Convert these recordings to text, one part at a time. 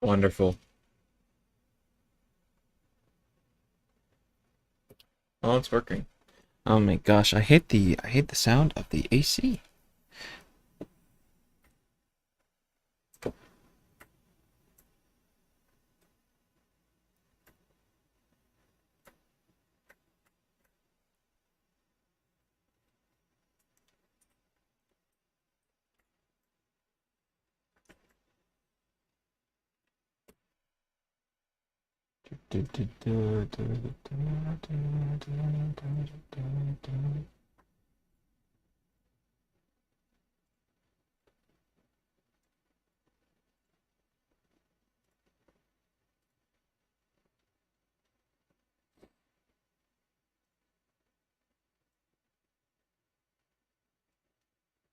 Wonderful. Oh, it's working. Oh my gosh, I hate the sound of the AC.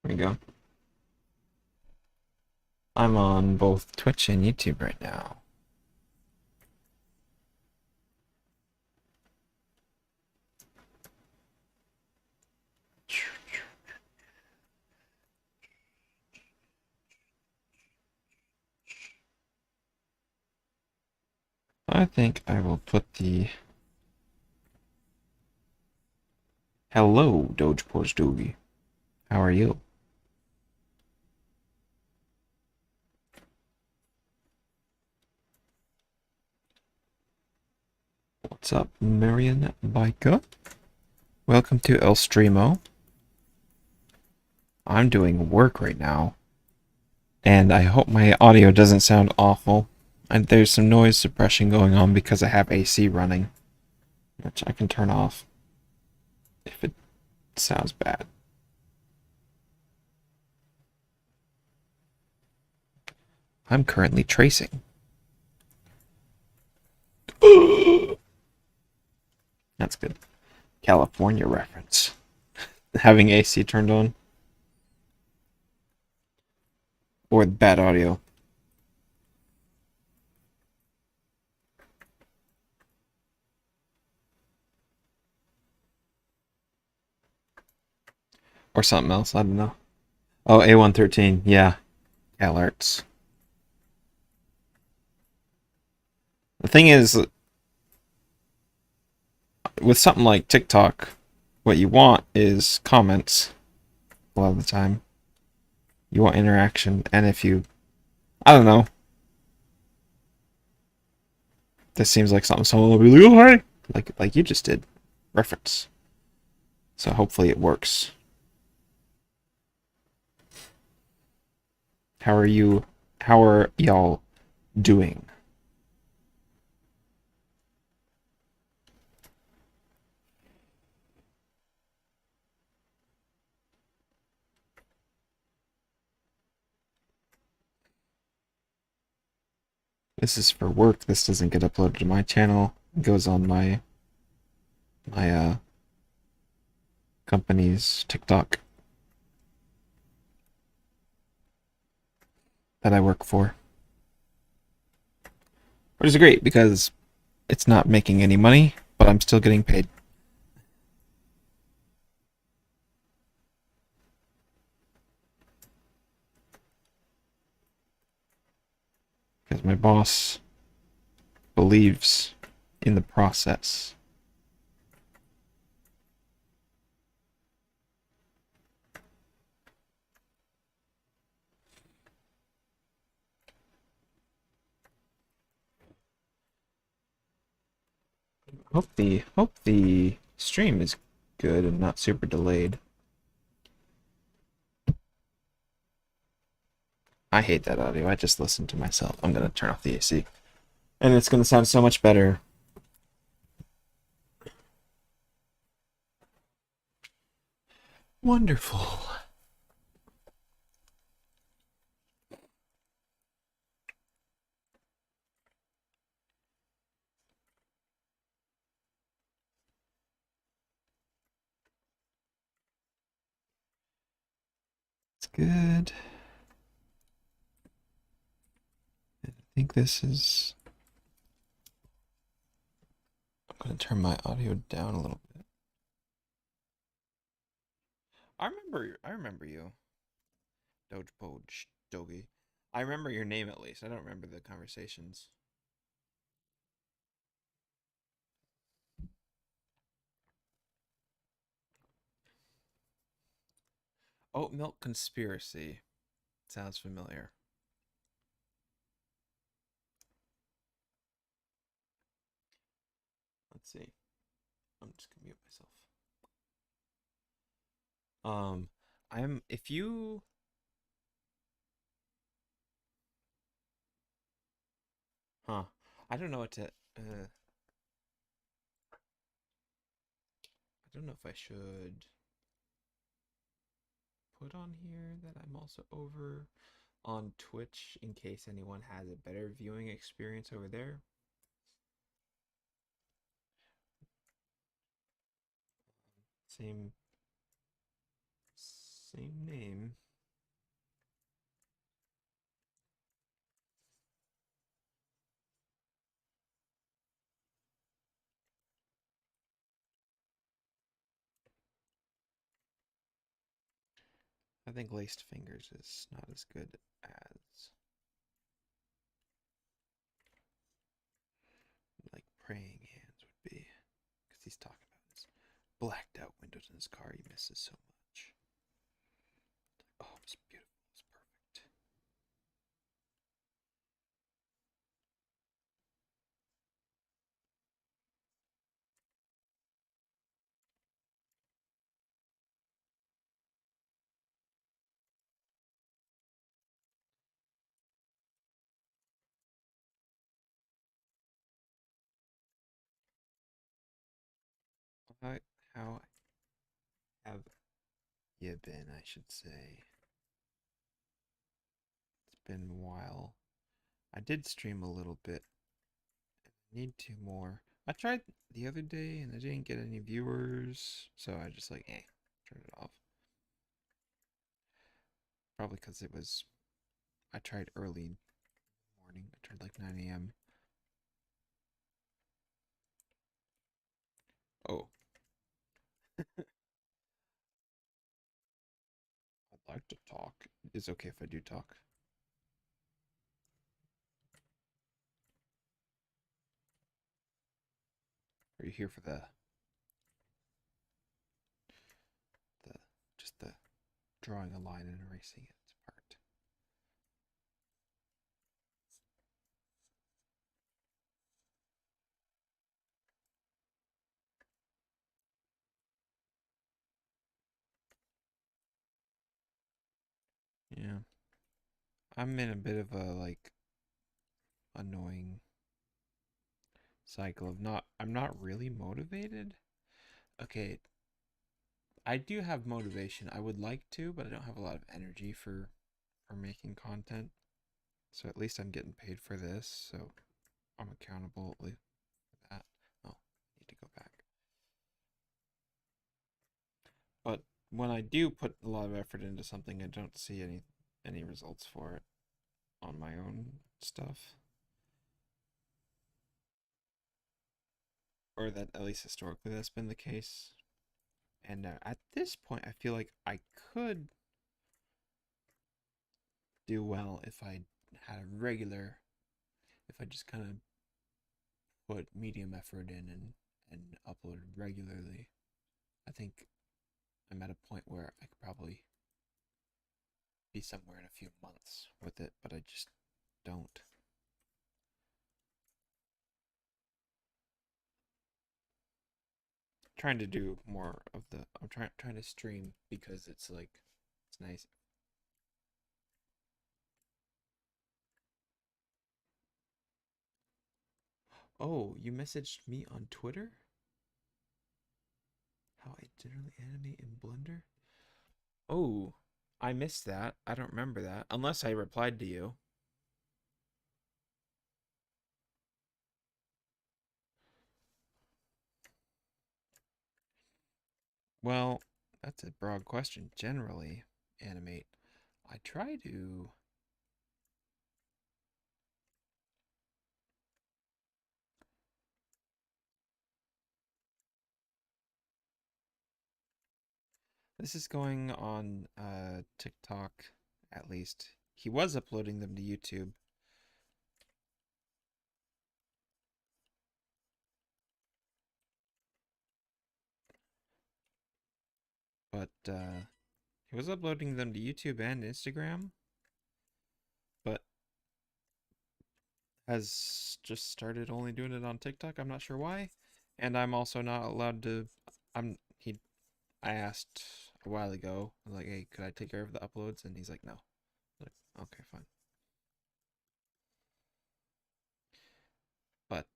There we go. I'm on both Twitch and YouTube right now. I think I will put the hello Doge Post Doogie. How are you? What's up, Marion Biker? Welcome to El Streamo. I'm doing work right now, and I hope my audio doesn't sound awful. And there's some noise suppression going on because I have AC running, which I can turn off if it sounds bad. I'm currently tracing. That's good. California reference. Having AC turned on. Or bad audio. Or something else, I don't know. Oh, A113, yeah. Alerts. The thing is, with something like TikTok, what you want is comments a lot of the time. You want interaction, and if you, I don't know, this seems like something someone will be like, oh, hi! Like you just did. Reference. So hopefully it works. How are you? How are y'all doing? This is for work. This doesn't get uploaded to my channel. It goes on my company's TikTok that I work for. Which is great because it's not making any money, but I'm still getting paid. Because my boss believes in the process. Hope the stream is good and not super delayed. I hate that audio. I just listened to myself. I'm gonna turn off the AC. And it's gonna sound so much better. Wonderful. It's good. I think this is. I'm gonna turn my audio down a little bit. I remember you, Doge Dogi. I remember your name at least. I don't remember the conversations. Oat milk conspiracy. Sounds familiar. Let's see. I'm just gonna mute myself. Um, I'm if you huh. I don't know what to I don't know if I should put on here that I'm also over on Twitch in case anyone has a better viewing experience over there. Same same name. I think laced fingers is not as good as like praying hands would be because he's talking about his blacked out windows in his car. He misses so much. Oh, it's beautiful. It's perfect. How, how have you been, I should say? It's been a while. I did stream a little bit. I need to more. I tried the other day and I didn't get any viewers, so I just like, turn it off. Probably because it was, I tried early morning. I tried like 9 a.m. Oh, I'd like to talk. It's okay if I do talk. Are you here for the just the drawing a line and erasing it part? Yeah. I'm in a bit of a like annoying cycle of not I'm not really motivated. Okay, I do have motivation. I would like to, but I don't have a lot of energy for making content. So at least I'm getting paid for this, so I'm accountable for that. Oh, I need to go back. But when I do put a lot of effort into something, I don't see any results for it on my own stuff. Or that at least historically that's been the case. And at this point, I feel like I could do well if I had a regular, if I just kind of put medium effort in and uploaded regularly. I think I'm at a point where I could probably be somewhere in a few months with it, but I just don't. Trying to do more of the. I'm trying to stream because it's like it's nice. Oh, you messaged me on Twitter? How I generally animate in Blender? Oh, I missed that. I don't remember that. Unless I replied to you. Well, that's a broad question. Generally, animate. I try to. This is going on TikTok, at least he was uploading them to YouTube. But he was uploading them to YouTube and Instagram, but has just started only doing it on TikTok. I'm not sure why. And I'm also not allowed to I asked a while ago, like, hey, could I take care of the uploads? And he's like, no. Like, okay, fine. But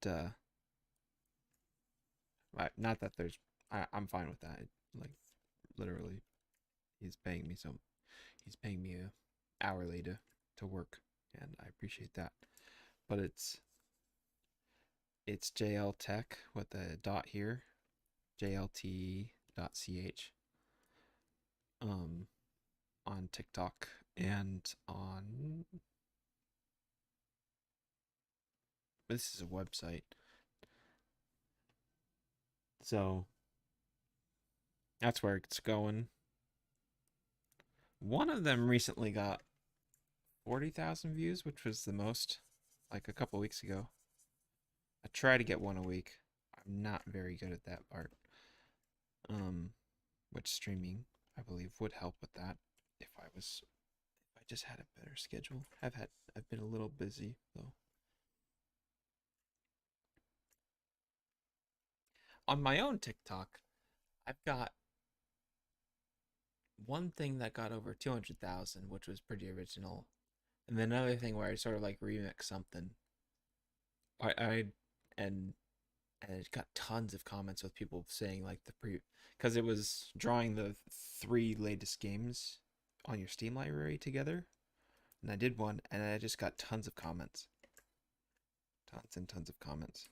not that I'm fine with that. Like, literally, he's paying me he's paying me hourly to work, and I appreciate that. But it's JL Tech with a dot here, JLT.ch, um, on TikTok and on. This is a website, so that's where it's going. One of them recently got 40,000 views, which was the most, like a couple weeks ago. I try to get one a week. I'm not very good at that part. Um, which streaming, I believe, would help with that if I just had a better schedule. I've been a little busy though. On my own TikTok, I've got one thing that got over 200,000, which was pretty original, and then another thing where I sort of like remix something. I and and it got tons of comments with people saying like because it was drawing the three latest games on your Steam library together, and I did one, and I just got tons of comments, tons and tons of comments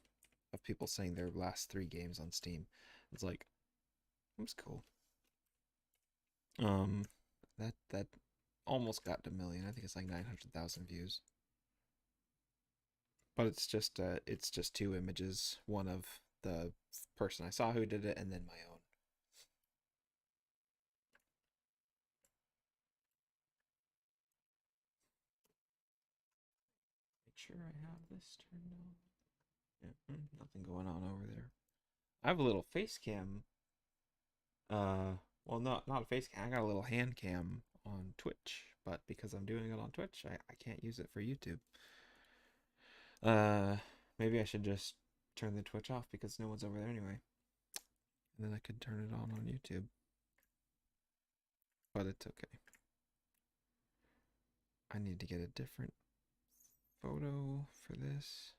of people saying their last three games on Steam. It's like it was cool. Um, that almost got to a million. I think it's like 900,000 views. But it's just two images, one of the person I saw who did it, and then my own. Make sure I have this turned on. Yeah, nothing going on over there. I have a little face cam. Well, not a face cam. I got a little hand cam on Twitch, but because I'm doing it on Twitch, I can't use it for YouTube. Uh, maybe I should just turn the Twitch off because no one's over there anyway. And then I could turn it on YouTube. But it's okay. I need to get a different photo for this.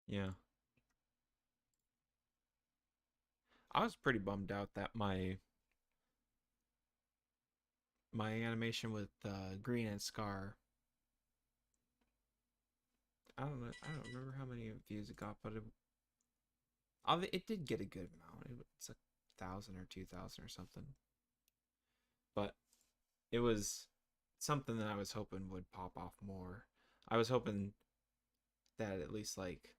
Yeah. I was pretty bummed out that my animation with Green and Scar. I don't know. I don't remember how many views it got, but it did get a good amount. It's 1,000 or 2,000 or something. But it was something that I was hoping would pop off more. I was hoping that at least like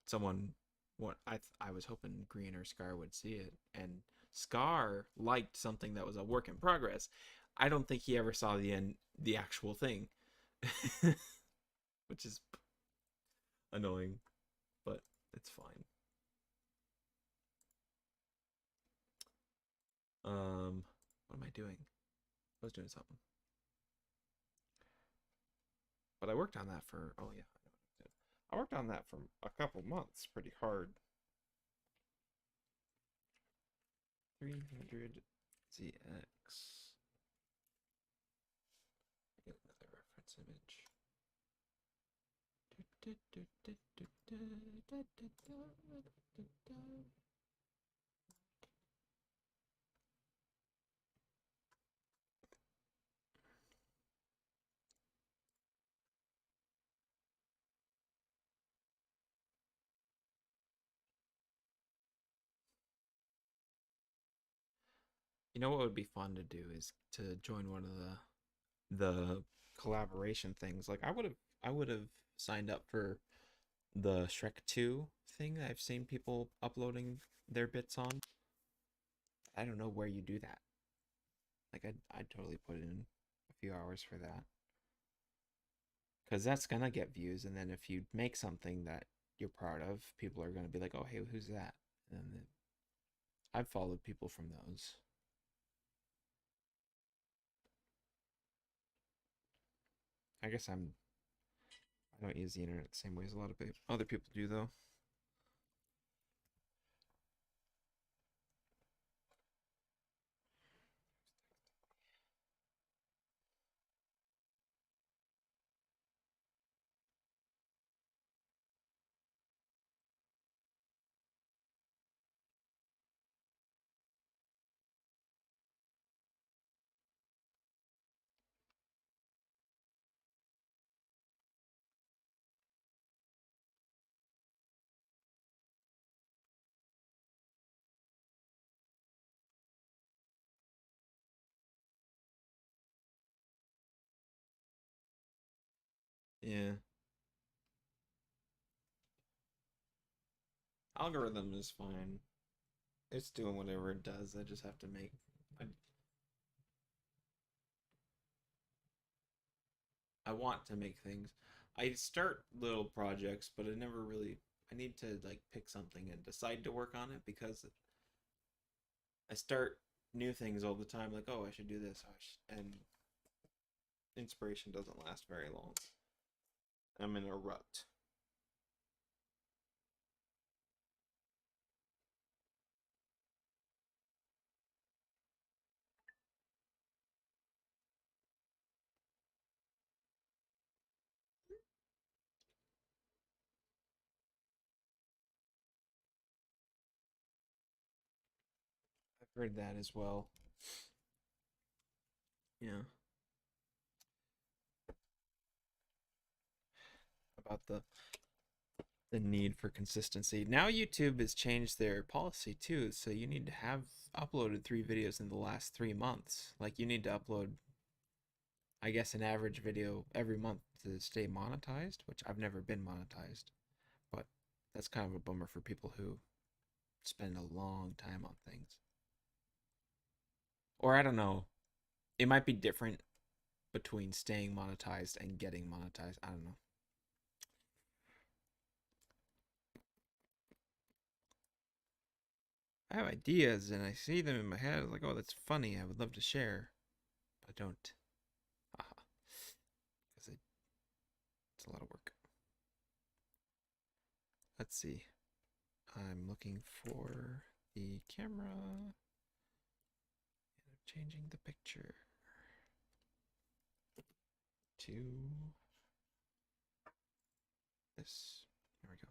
someone what I was hoping Green or Scar would see it, and Scar liked something that was a work in progress. I don't think he ever saw the actual thing, which is annoying, but it's fine. What am I doing? I was doing something, but I worked on that for oh yeah, I worked on that for a couple months, pretty hard. 300 ZX. Get another reference image. You know what would be fun to do is to join one of the collaboration things. Like I would have signed up for the Shrek 2 thing that I've seen people uploading their bits on. I don't know where you do that. Like I'd totally put in a few hours for that. Because that's gonna get views, and then if you make something that you're proud of, people are gonna be like, "Oh, hey, who's that?" And I've followed people from those. I guess I don't use the internet the same way as a lot of other people do, though. Yeah, algorithm is fine. It's doing whatever it does. I just have to make. I, I want to make things. I start little projects, but I never really. I need to like pick something and decide to work on it because I start new things all the time. Like, oh, I should do this, and inspiration doesn't last very long. I'm in a rut. I've heard that as well. Yeah, about the need for consistency. Now YouTube has changed their policy too, so you need to have uploaded 3 videos in the last 3 months. Like you need to upload, I guess, an average video every month to stay monetized, which I've never been monetized, but that's kind of a bummer for people who spend a long time on things. Or I don't know, it might be different between staying monetized and getting monetized. I don't know. I have ideas and I see them in my head. Like, oh, that's funny. I would love to share, but I don't. Haha. Because it's a lot of work. Let's see. I'm looking for the camera. And I'm changing the picture to this. There we go.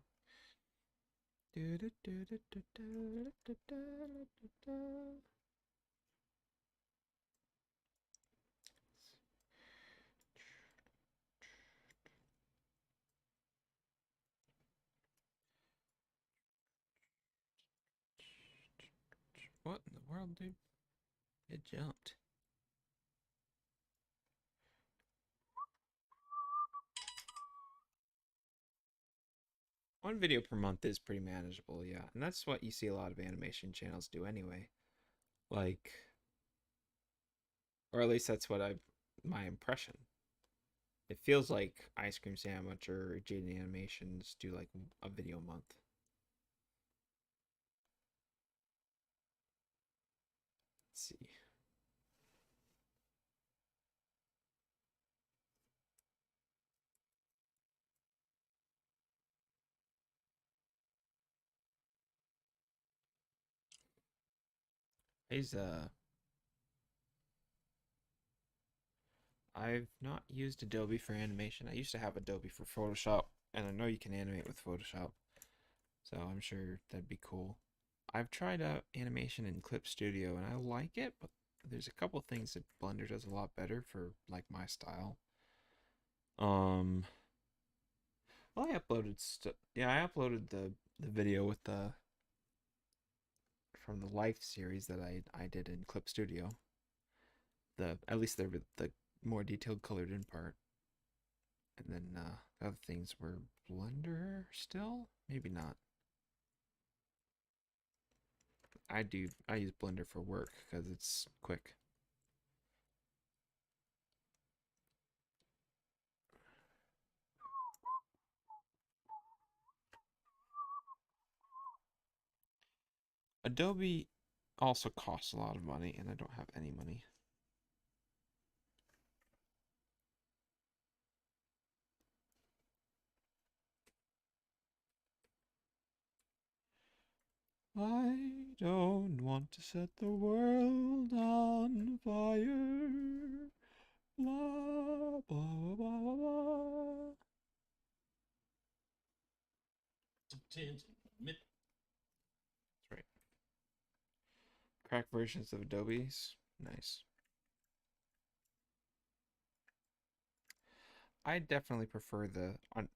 What in the world, dude? It jumped. One video per month is pretty manageable, yeah. And that's what you see a lot of animation channels do anyway. Like, or at least that's what my impression. It feels like Ice Cream Sandwich or Jaden Animations do like a video a month. Let's see. He's I've not used Adobe for animation. I used to have Adobe for Photoshop, and I know you can animate with Photoshop, so I'm sure that'd be cool. I've tried out animation in Clip Studio, and I like it, but there's a couple things that Blender does a lot better for like my style. Um, well, I uploaded Yeah, I uploaded the video with the from the Life series that I did in Clip Studio. The at least the more detailed colored in part, and then the other things were Blender still, maybe not. I use Blender for work because it's quick. Adobe also costs a lot of money, and I don't have any money. I don't want to set the world on fire. Blah, blah, blah, blah, blah. That's right. Crack versions of Adobe's. Nice. I definitely prefer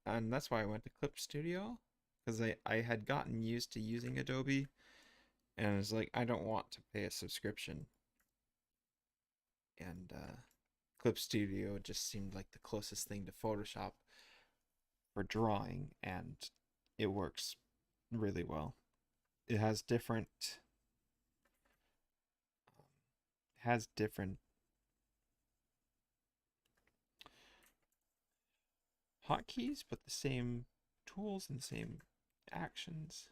and that's why I went to Clip Studio, because I had gotten used to using Adobe, and I was like, I don't want to pay a subscription. And Clip Studio just seemed like the closest thing to Photoshop for drawing, and it works really well. It has different hotkeys, but the same tools and the same actions.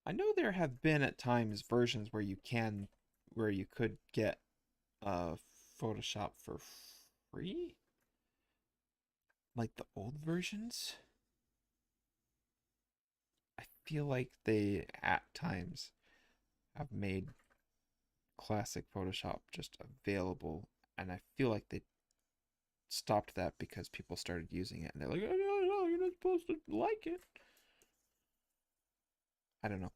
I know there have been at times versions where you could get Photoshop for free, like the old versions. I feel like they at times have made classic Photoshop just available, and I feel like they stopped that because people started using it, and they're like, oh, no, you're not supposed to like it. I don't know.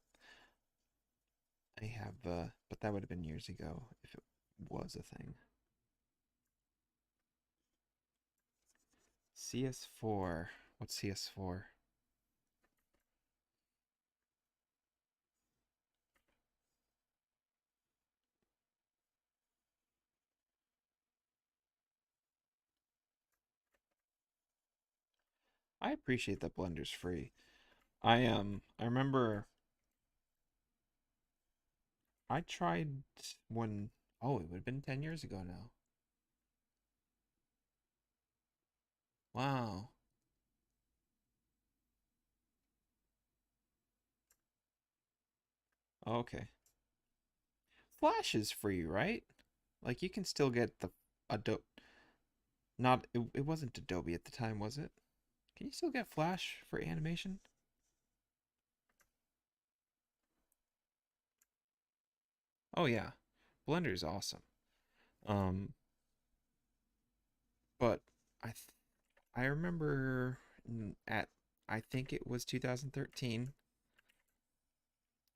I have, but that would have been years ago if it was a thing. CS4. What's CS4? I appreciate that Blender's free. I remember I tried when oh, it would have been 10 years ago now. Wow. Okay. Flash is free, right? Like you can still get the Adobe not it wasn't Adobe at the time, was it? Can you still get Flash for animation? Oh yeah. Blender is awesome. Um but I th I remember at I think it was 2013.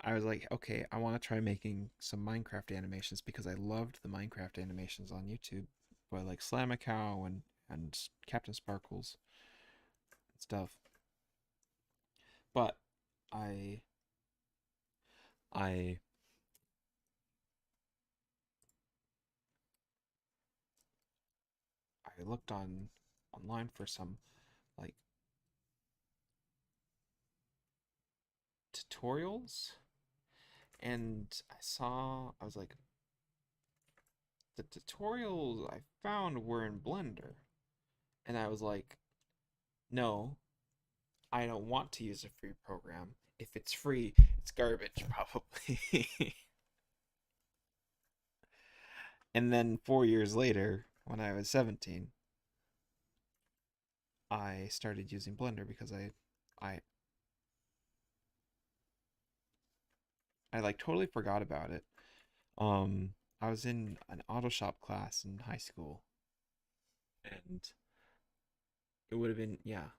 I was like, okay, I want to try making some Minecraft animations because I loved the Minecraft animations on YouTube by like Slamacow and Captain Sparkles and stuff. But I I I looked online for some like tutorials, and I was like, the tutorials I found were in Blender, and I was like, no, I don't want to use a free program. If it's free, it's garbage probably. And then 4 years later, when I was 17, I started using Blender because I I like totally forgot about it. Um, I was in an auto shop class in high school, and it would have been, yeah,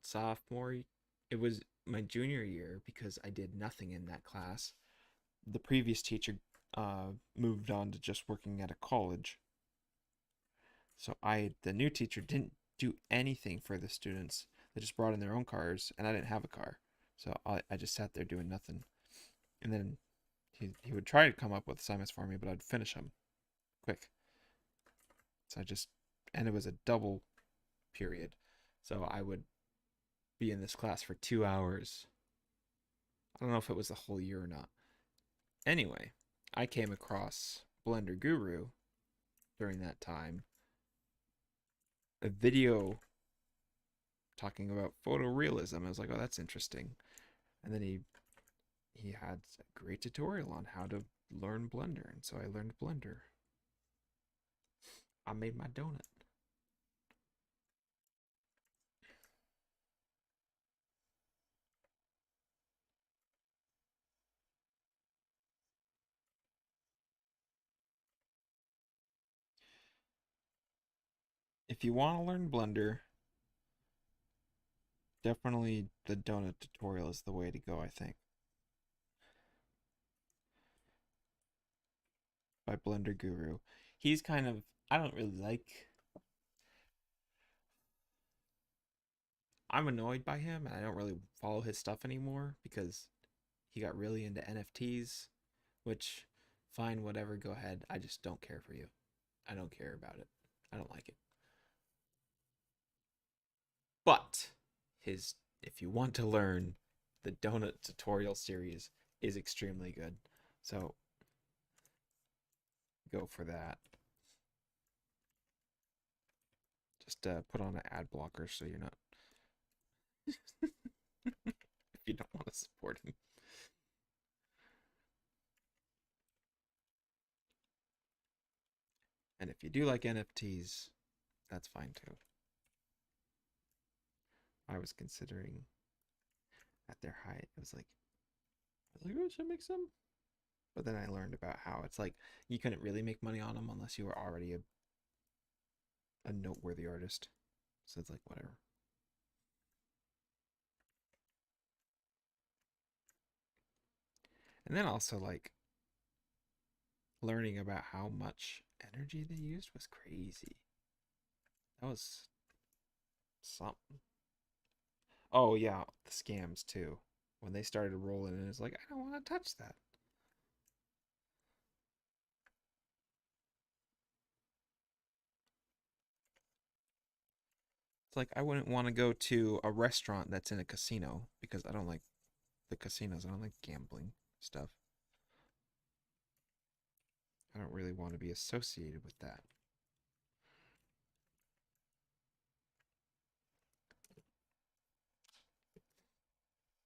sophomore. It was my junior year because I did nothing in that class. The previous teacher moved on to just working at a college. So the new teacher didn't do anything for the students. They just brought in their own cars, and I didn't have a car, so I just sat there doing nothing. And then he would try to come up with assignments for me, but I'd finish them quick. So I just, and it was a double period, so I would be in this class for 2 hours. I don't know if it was the whole year or not. Anyway, I came across Blender Guru during that time, a video talking about photorealism. I was like, oh, that's interesting. And then he had a great tutorial on how to learn Blender, and so I learned Blender. I made my donut. If you want to learn Blender, definitely the donut tutorial is the way to go, I think. By Blender Guru. He's kind of, I don't really like, I'm annoyed by him and I don't really follow his stuff anymore because he got really into NFTs, which, fine, whatever, go ahead. I just don't care for you. I don't care about it. I don't like it. But his, if you want to learn, the donut tutorial series is extremely good. So go for that. Just put on an ad blocker so you're not if you don't want to support him. And if you do like NFTs, that's fine too. I was considering at their height, it was like, oh, I should make some. But then I learned about how it's like you couldn't really make money on them unless you were already a noteworthy artist. So it's like, whatever. And then also, like, learning about how much energy they used was crazy. That was something. Oh, yeah, the scams too. When they started rolling in, it's like, I don't want to touch that. It's like I wouldn't want to go to a restaurant that's in a casino because I don't like the casinos. I don't like gambling stuff. I don't really want to be associated with that.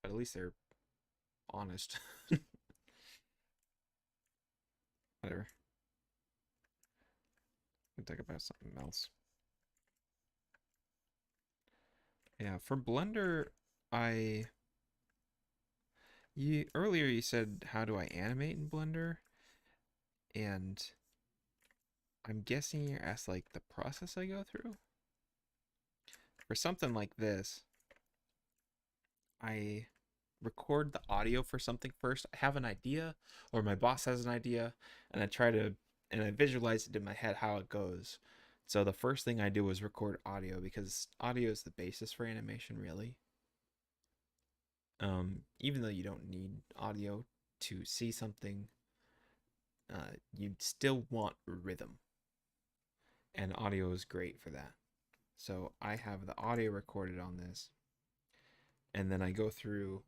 But at least they're honest. Whatever. We can talk about something else. Yeah, for Blender, I you earlier you said how do I animate in Blender? And I'm guessing you asked like the process I go through. For something like this, I record the audio for something first. I have an idea, or my boss has an idea, and I visualize it in my head how it goes. So the first thing I do is record audio because audio is the basis for animation, really. Even though you don't need audio to see something, you'd still want rhythm, and audio is great for that. So I have the audio recorded on this, and then I go through.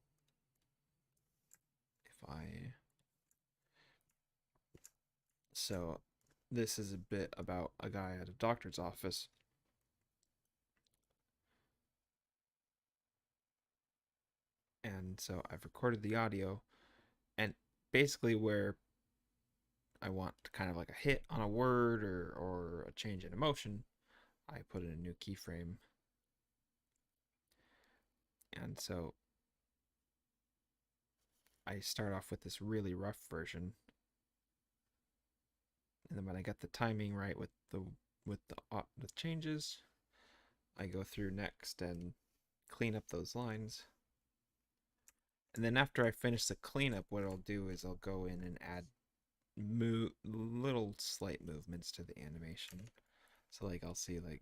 If I So this is a bit about a guy at a doctor's office. And so I've recorded the audio, and basically where I want kind of like a hit on a word or a change in emotion, I put in a new keyframe. And so I start off with this really rough version. And then when I get the timing right with the changes, I go through next and clean up those lines. And then after I finish the cleanup, what I'll do is I'll go in and add little slight movements to the animation. So like I'll see like,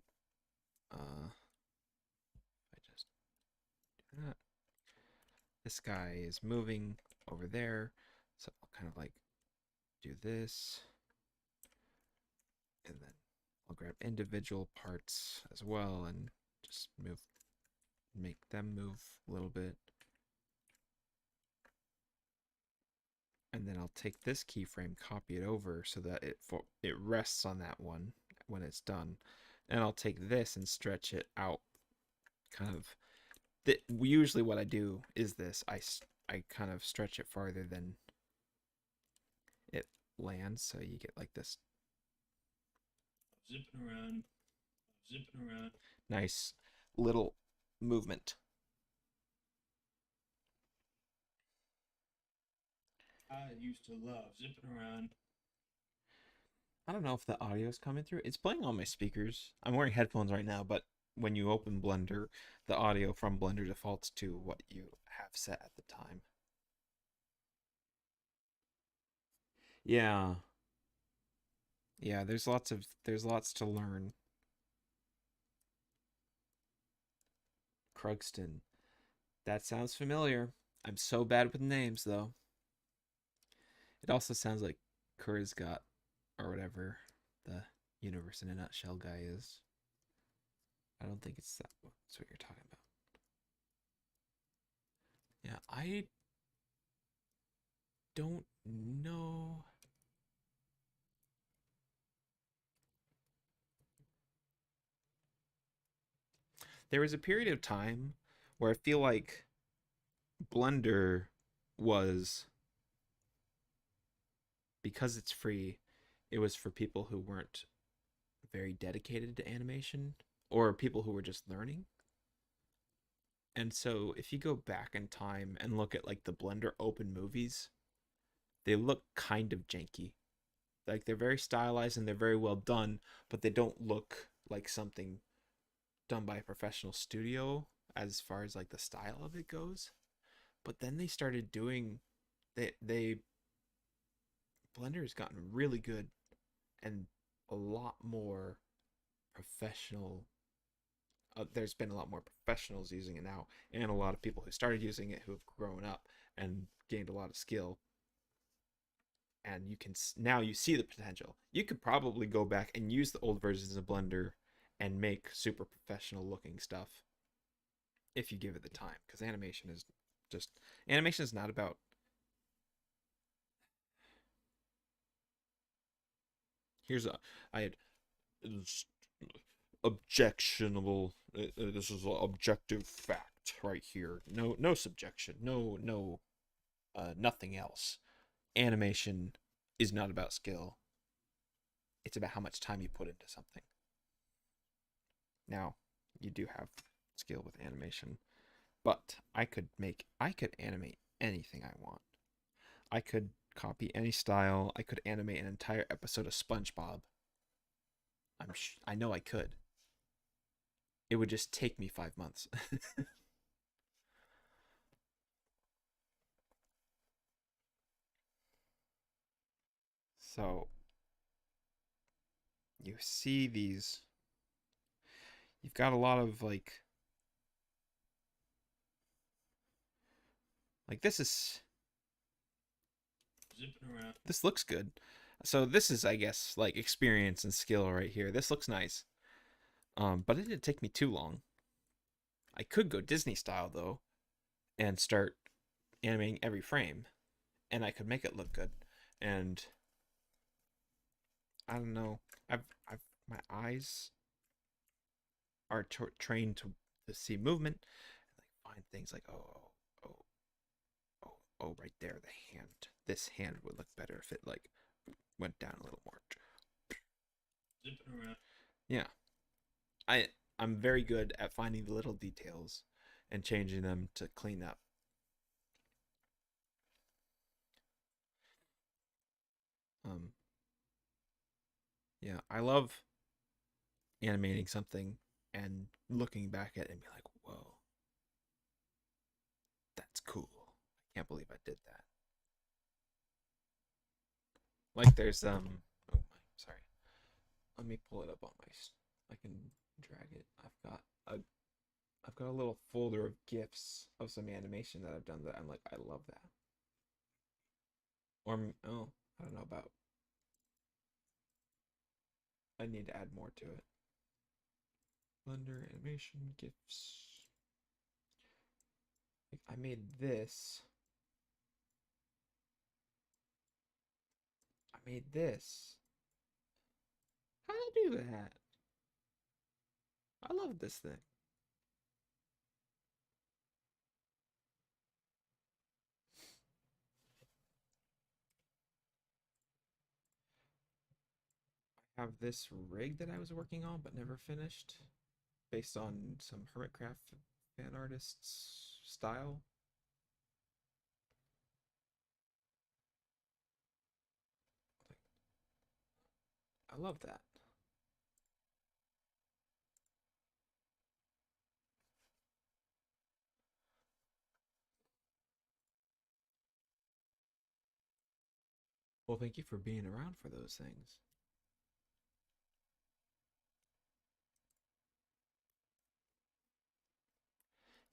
I just do that. This guy is moving over there, so I'll kind of like do this, and then I'll grab individual parts as well and just make them move a little bit. And then I'll take this keyframe, copy it over so that it rests on that one when it's done. And I'll take this and stretch it out. Kind of. Usually what I do is this. I kind of stretch it farther than it lands, so you get like this. Zipping around, zipping around. Nice little movement. I used to love zipping around. I don't know if the audio is coming through. It's playing on my speakers. I'm wearing headphones right now, but when you open Blender, the audio from Blender defaults to what you have set at the time. Yeah. Yeah, there's lots to learn. Krugston. That sounds familiar. I'm so bad with names though. It also sounds like Kurzgot or whatever the universe in a nutshell guy is. I don't think it's that's what you're talking about. Yeah, I don't know. There was a period of time where I feel like Blender was, because it's free, it was for people who weren't very dedicated to animation or people who were just learning. And so if you go back in time and look at like the Blender open movies, they look kind of janky. Like they're very stylized and they're very well done, but they don't look like something done by a professional studio as far as like the style of it goes. But then they started doing they Blender has gotten really good and a lot more professional. There's been a lot more professionals using it now, and a lot of people who started using it who have grown up and gained a lot of skill. And you can now you see the potential. You could probably go back and use the old versions of Blender and make super professional looking stuff if you give it the time. Because animation is not about. Here's a I had objectionable. This is an objective fact right here. No subjection. No nothing else. Animation is not about skill. It's about how much time you put into something. Now, you do have skill with animation, but I could animate anything I want. I could copy any style. I could animate an entire episode of SpongeBob. I know I could. It would just take me 5 months. So you see these. You've got a lot of this is Zipping around. this looks good. So this is, I guess, like experience and skill right here. This looks nice. But it didn't take me too long. I could go Disney style though and start animating every frame, and I could make it look good. And I don't know. My eyes are trained to see movement and like find things like oh right there, the hand. This hand would look better if it like went down a little more. Zipping around. Yeah, I'm very good at finding the little details and changing them to clean up. Um, yeah, I love animating something and looking back at it and be like, whoa, that's cool. I can't believe I did that. Like there's oh my sorry. Let me pull it up on my I can drag it. I've got a little folder of GIFs of some animation that I've done that I'm like, I love that. Or oh, I don't know about. I need to add more to it. Blender animation GIFs. Like, I made this. I made this. How did I do that? I love this thing. I have this rig that I was working on but never finished, based on some Hermitcraft fan artist's style. I love that. Well, thank you for being around for those things.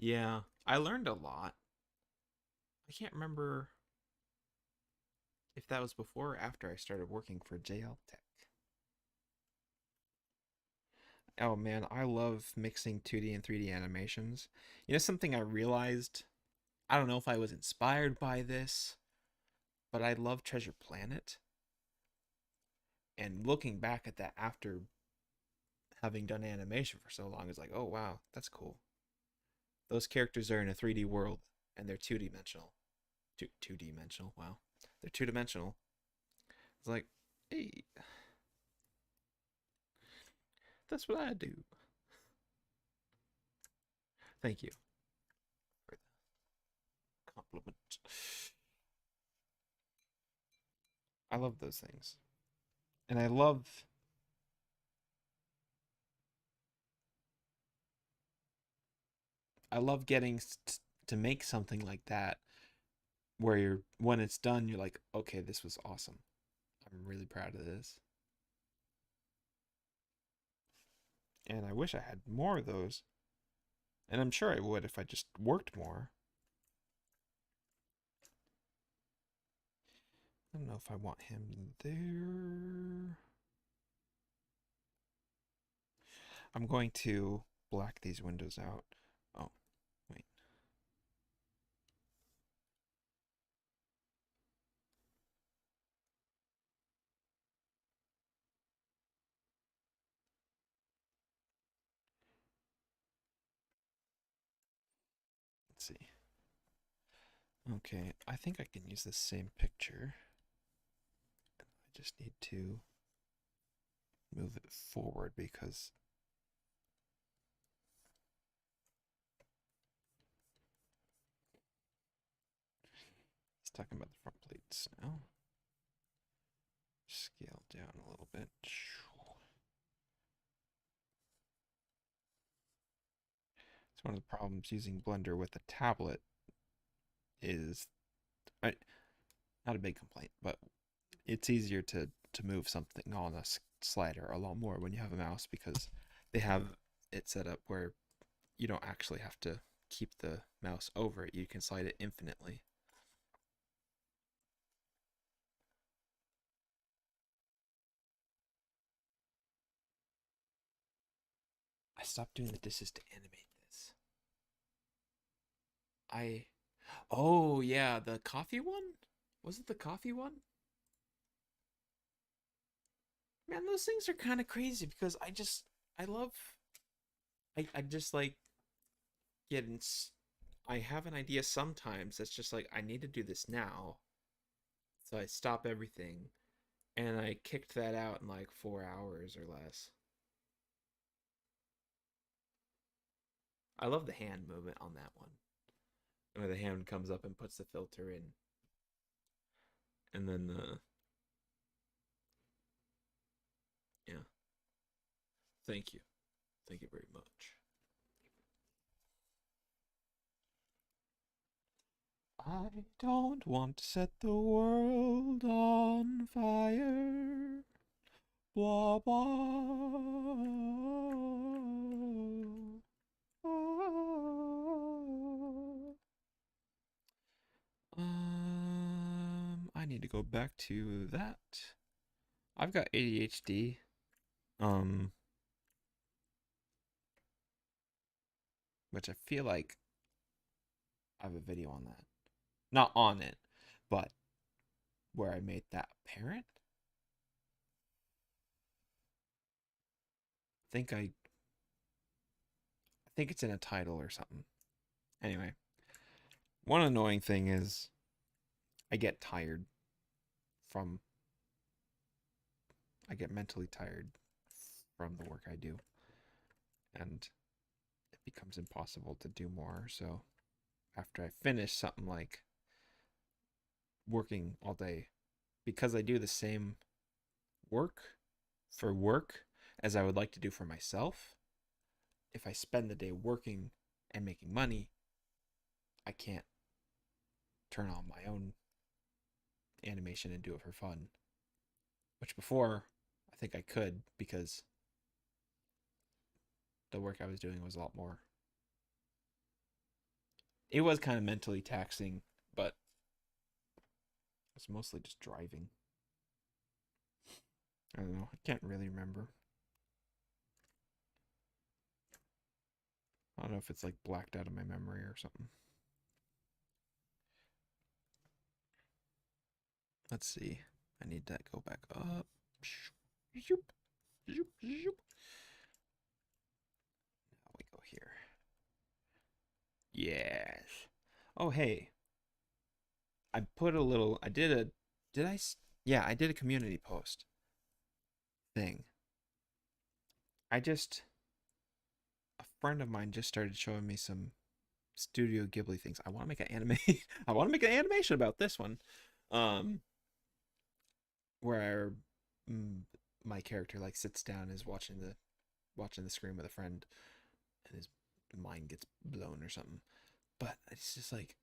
Yeah, I learned a lot. I can't remember if that was before or after I started working for JL Tech. Oh man, I love mixing 2D and 3D animations. You know, something I realized, I don't know if I was inspired by this, but I love Treasure Planet. And looking back at that after having done animation for so long is like, oh wow, that's cool. Those characters are in a 3D world and they're two-dimensional. Two-dimensional, wow. They're two-dimensional. It's like, hey, that's what I do. Thank you for the compliment. I love those things. And I love getting to make something like that where you're when it's done you're like, okay, this was awesome. I'm really proud of this. And I wish I had more of those. And I'm sure I would if I just worked more. I don't know if I want him there. I'm going to black these windows out. Oh, wait. Let's see. Okay, I think I can use the same picture. I just need to move it forward because it's talking about the front plates now. Scale down a little bit. It's one of the problems using Blender with a tablet is I, not a big complaint, but it's easier to move something on a slider a lot more when you have a mouse because they have it set up where you don't actually have to keep the mouse over it. You can slide it infinitely. I stopped doing the dishes to animate this. I Oh yeah, the coffee one? Was it the coffee one? Man, those things are kind of crazy because I love I just like getting I have an idea sometimes that's just like I need to do this now. So I stop everything and I kicked that out in like 4 hours or less. I love the hand movement on that one. Where the hand comes up and puts the filter in. And then yeah. Thank you. Thank you very much. I don't want to set the world on fire. Blah blah. need to go back to that. I've got ADHD. Um, which I feel like I have a video on that. Not on it, but where I made that apparent. Think I think it's in a title or something. Anyway, one annoying thing is I get tired from I get mentally tired from the work I do, and it becomes impossible to do more. So after I finish something like working all day, because I do the same work for work as I would like to do for myself, if I spend the day working and making money, I can't turn on my own animation and do it for fun. Which before, I think I could because the work I was doing was a lot more. It was kind of mentally taxing, but it's mostly just driving. I don't know. I can't really remember. I don't know if it's like blacked out of my memory or something. Let's see. I need to go back up. Zoop, zoop, zoop. Now we go here. Yes. Oh, hey. I put a little. I did a. Did I? Yeah, I did a community post thing. I just. A friend of mine just started showing me some Studio Ghibli things. I want to make an anime. I want to make an animation about this one. Um, where mm, my character like sits down and is watching the screen with a friend, and his mind gets blown or something. But it's just like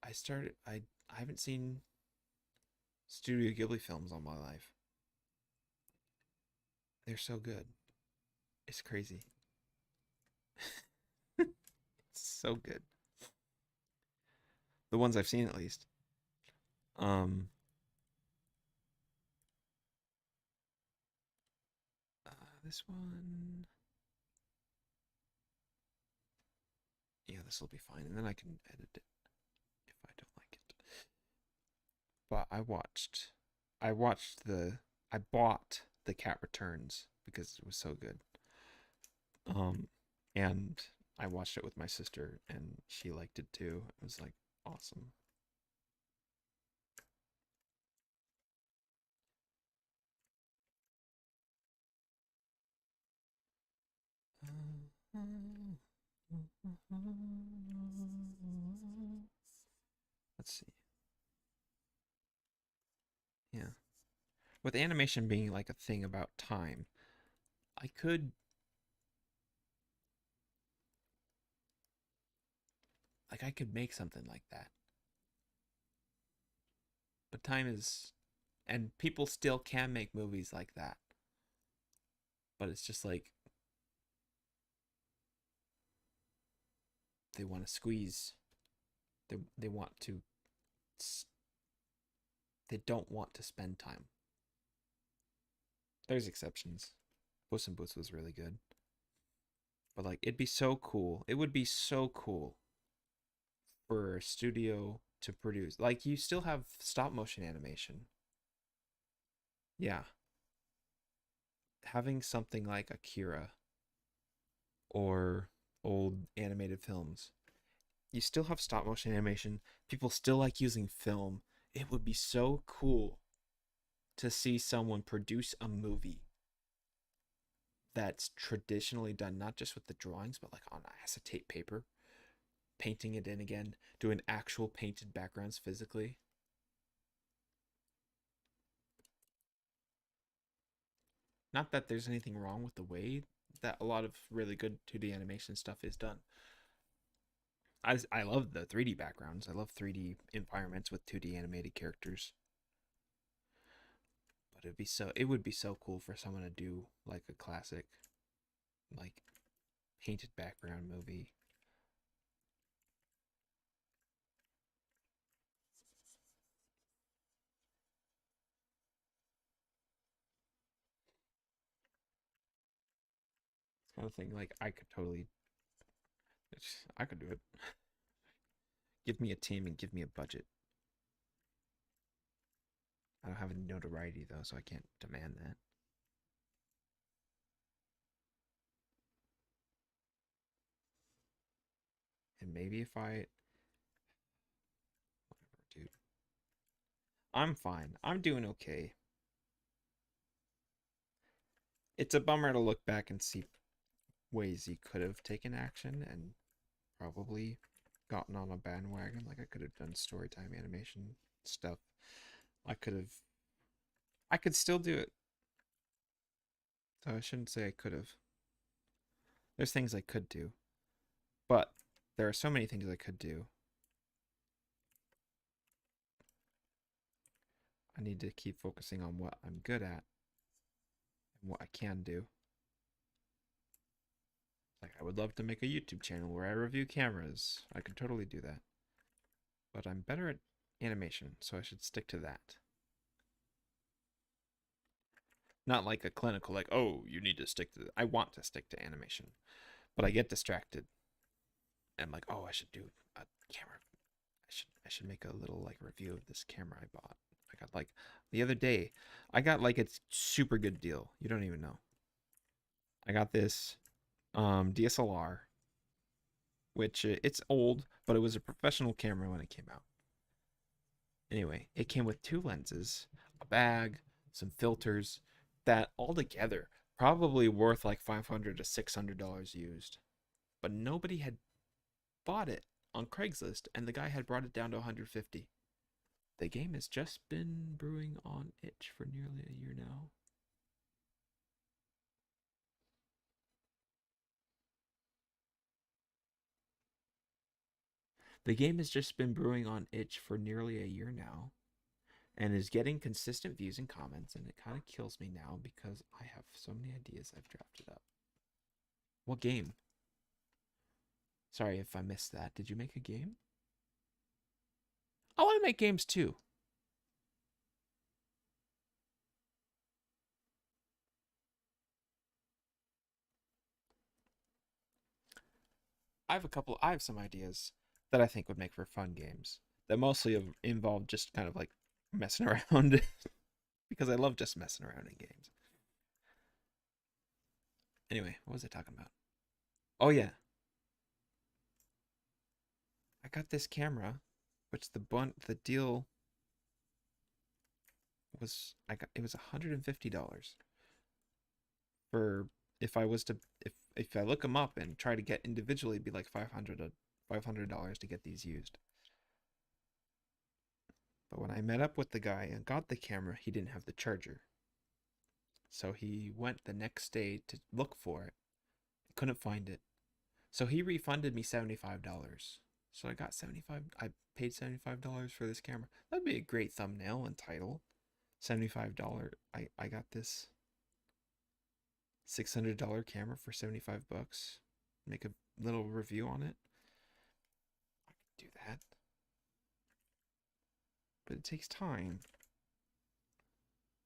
I haven't seen Studio Ghibli films all my life. They're so good. It's crazy. It's so good. The ones I've seen at least. Um this one. Yeah, this will be fine, and then I can edit it if I don't like it. But I bought the Cat Returns because it was so good. Um, and I watched it with my sister, and she liked it too. It was like awesome. Let's see. Yeah. With animation being like a thing about time, I could I could make something like that. But time is and people still can make movies like that. But it's just like they want to squeeze they want to they don't want to spend time. There's exceptions. Puss in Boots was really good. But like it'd be so cool. It would be so cool for a studio to produce. Like you still have stop motion animation. Yeah. Having something like Akira or old animated films. You still have stop motion animation. People still like using film. It would be so cool to see someone produce a movie that's traditionally done not just with the drawings but like on acetate paper, painting it in again, doing actual painted backgrounds physically. Not that there's anything wrong with the way that a lot of really good 2D animation stuff is done. I love the 3D backgrounds. I love 3D environments with 2D animated characters. But it would be so cool for someone to do like a classic like painted background movie. kind of thing. Like I could totally, I could do it. Give me a team and give me a budget. I don't have any notoriety though, so I can't demand that. And maybe if I, whatever, dude, I'm fine. I'm doing okay. It's a bummer to look back and see ways he could have taken action and probably gotten on a bandwagon. Like I could have done story time animation stuff. I could have. I could still do it. So I shouldn't say I could have. There's things I could do, but there are so many things I could do. I need to keep focusing on what I'm good at and what I can do. Like I would love to make a YouTube channel where I review cameras. I could totally do that. But I'm better at animation, so I should stick to that. Not like a clinical, like, oh, you need to stick to. I want to stick to animation, but I get distracted. And I'm like, oh, I should do a camera. I should make a little like review of this camera I bought. I got like the other day, I got like a super good deal. You don't even know. I got this DSLR, which it's old, but it was a professional camera when it came out. Anyway, it came with two lenses, a bag, some filters, that altogether probably worth like $500 to $600 used. But nobody had bought it on Craigslist, and the guy had brought it down to 150. The game has just been brewing on itch for nearly a year now. The game has just been brewing on itch for nearly a year now and is getting consistent views and comments, and it kind of kills me now because I have so many ideas I've drafted up. What game? Sorry if I missed that. Did you make a game? I want to make games too. I have some ideas that I think would make for fun games that mostly involve just kind of like messing around because I love just messing around in games. Anyway, what was I talking about? Oh yeah, I got this camera, which the deal was I got it was $150 for if I was to if I look them up and try to get individually, it'd be like $500 to get these used. But when I met up with the guy and got the camera, he didn't have the charger. So he went the next day to look for it. Couldn't find it. So he refunded me $75. So I got 75 I paid $75 for this camera. That'd be a great thumbnail and title. $75. I got this $600 camera for 75 bucks. Make a little review on it. I could do that. But it takes time.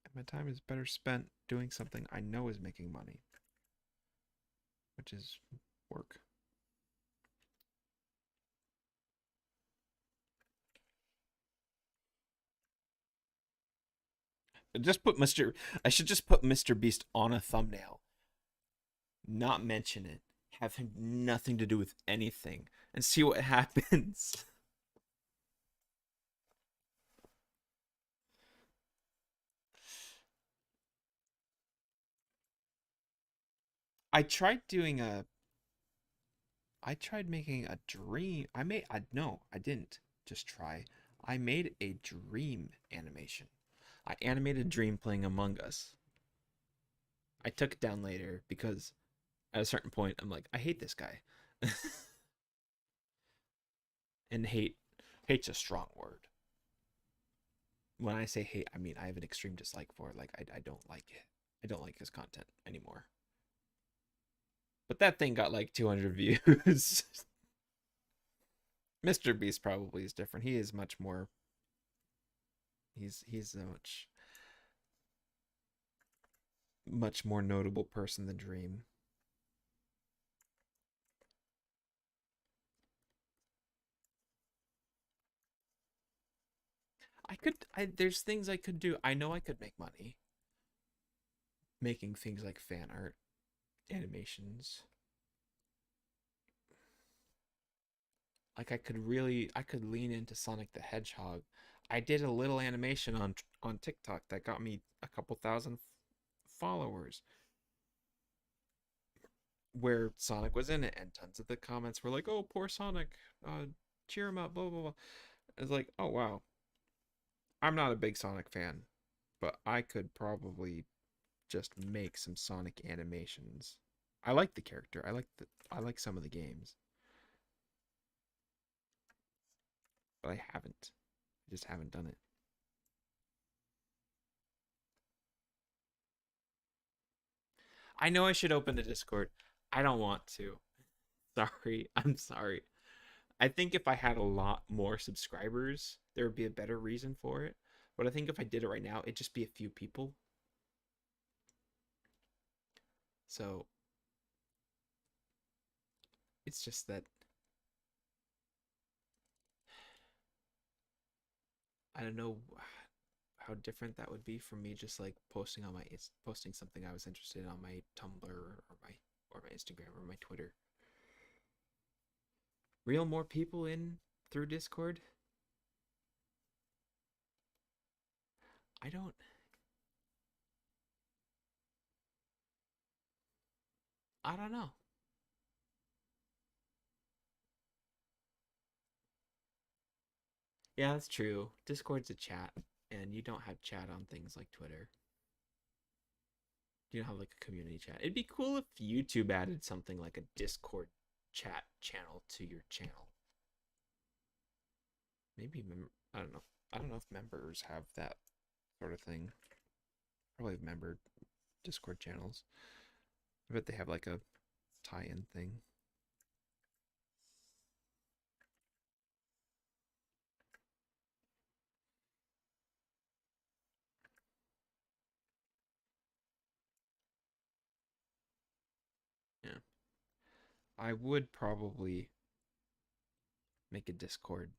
And my time is better spent doing something I know is making money, which is work. Just put Mr. I should just put Mr. Beast on a thumbnail. Not mention it. Have him nothing to do with anything and see what happens. I tried doing a I tried making a dream. I no, I didn't just try. I made a dream animation. I animated Dream playing Among Us. I took it down later because at a certain point I'm like, I hate this guy. And hate's a strong word. When I say hate, I mean I have an extreme dislike for it. Like I don't like it. I don't like his content anymore. But that thing got like 200 views. Mr. Beast probably is different. He is much more. He's a much more notable person than Dream. there's things I could do. I know I could make money making things like fan art, animations. Like I could lean into Sonic the Hedgehog. I did a little animation on TikTok that got me a couple thousand followers where Sonic was in it, and tons of the comments were like, "Oh, poor Sonic, cheer him up." Blah blah blah. It's like, oh wow, I'm not a big Sonic fan, but I could probably just make some Sonic animations. I like the character. I like some of the games, but I haven't. I just haven't done it. I know I should open the Discord. I don't want to. Sorry. I'm sorry. I think if I had a lot more subscribers, there would be a better reason for it. But I think if I did it right now, it'd just be a few people. So it's just that I don't know how different that would be from me just like posting something I was interested in on my Tumblr or my Instagram or my Twitter. Real more people in through Discord? I don't I don't know. Yeah, that's true. Discord's a chat, and you don't have chat on things like Twitter. You don't have like a community chat. It'd be cool if YouTube added something like a Discord chat channel to your channel. Maybe I don't know. I don't know if members have that sort of thing. Probably have member Discord channels. I bet they have like a tie-in thing. Yeah. I would probably make a Discord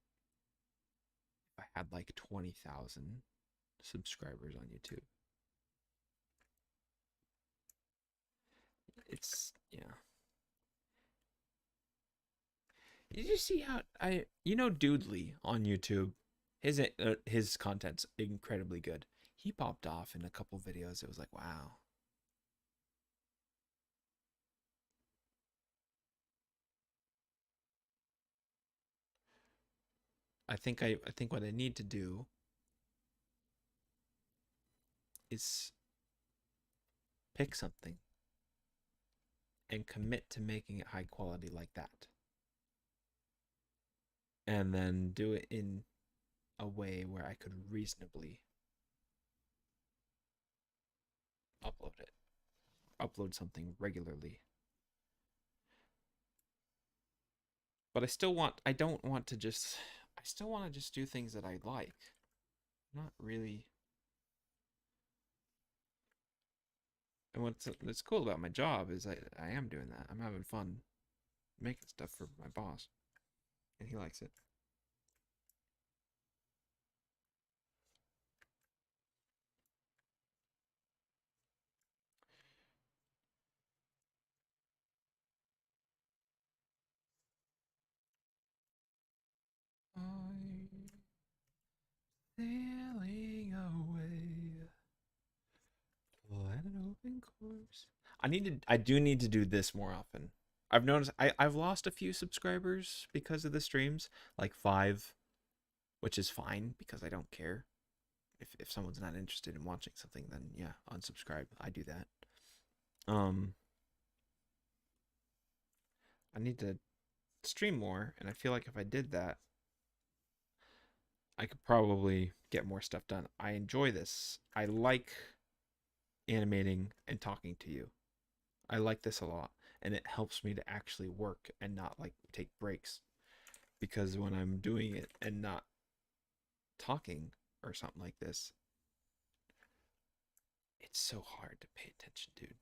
if I had like 20,000 subscribers on YouTube. It's yeah. Did you see how Doodly on YouTube? His content's incredibly good. He popped off in a couple videos. It was like, wow. I think what I need to do is pick something and commit to making it high quality like that. And then do it in a way where I could reasonably upload it. Upload something regularly. But I don't want to just I still want to just do things that I like. Not really. And what's cool about my job is I am doing that. I'm having fun making stuff for my boss, and he likes it. I'm sailing away, let an open course. I do need to do this more often. I've noticed I've lost a few subscribers because of the streams, like 5, which is fine because I don't care. If someone's not interested in watching something, then yeah, unsubscribe. I do that. Um, I need to stream more, and I feel like if I did that, I could probably get more stuff done. I enjoy this. I like animating and talking to you. I like this a lot, and it helps me to actually work and not like take breaks, because when I'm doing it and not talking or something like this, it's so hard to pay attention, dude.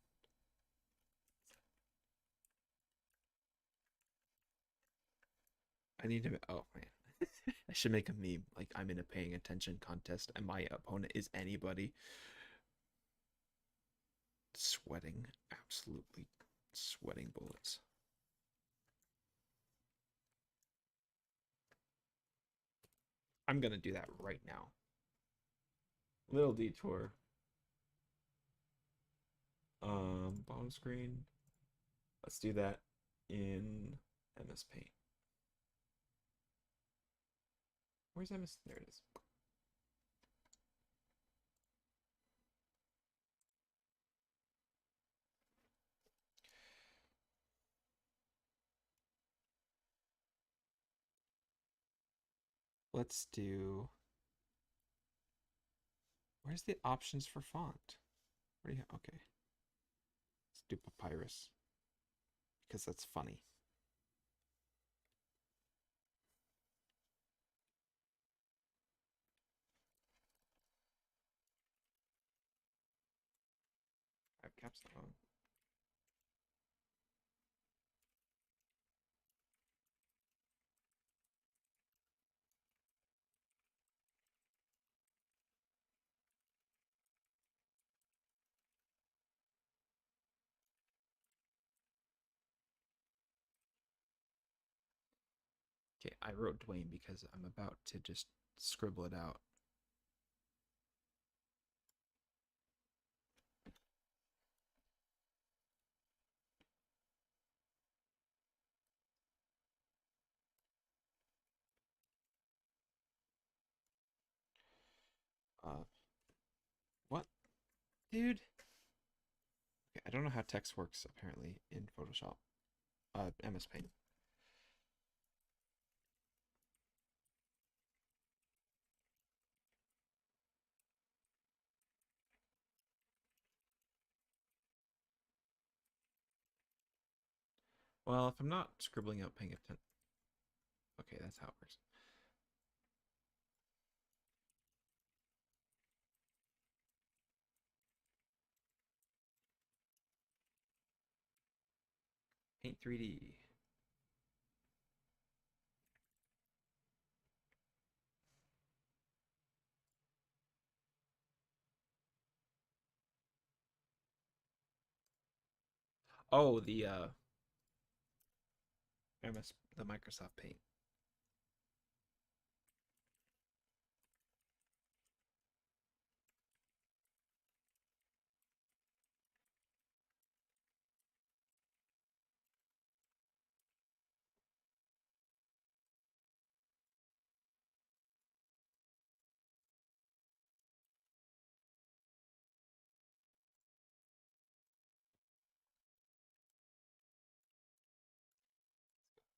I need to. Oh man. I should make a meme like I'm in a paying attention contest and my opponent is anybody. Sweating, absolutely sweating bullets. I'm gonna do that right now. Little detour. Bottom screen. Let's do that in MS Paint. Where's MS? There it is. Let's do. Where's the options for font? Where do you have? Okay. Let's do papyrus because that's funny. I have caps on. Okay, I wrote Dwayne because I'm about to just scribble it out. Uh, what, dude? Okay, I don't know how text works apparently in Photoshop. MS Paint. Well, if I'm not scribbling out paying attention. Okay, that's how it works. Paint 3D. Oh, the Microsoft Paint.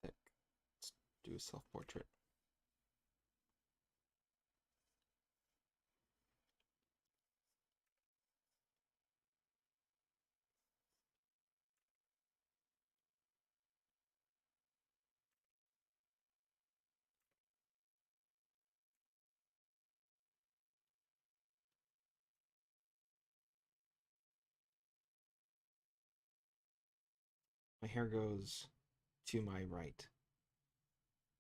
Let's do a self-portrait. My hair goes to my right,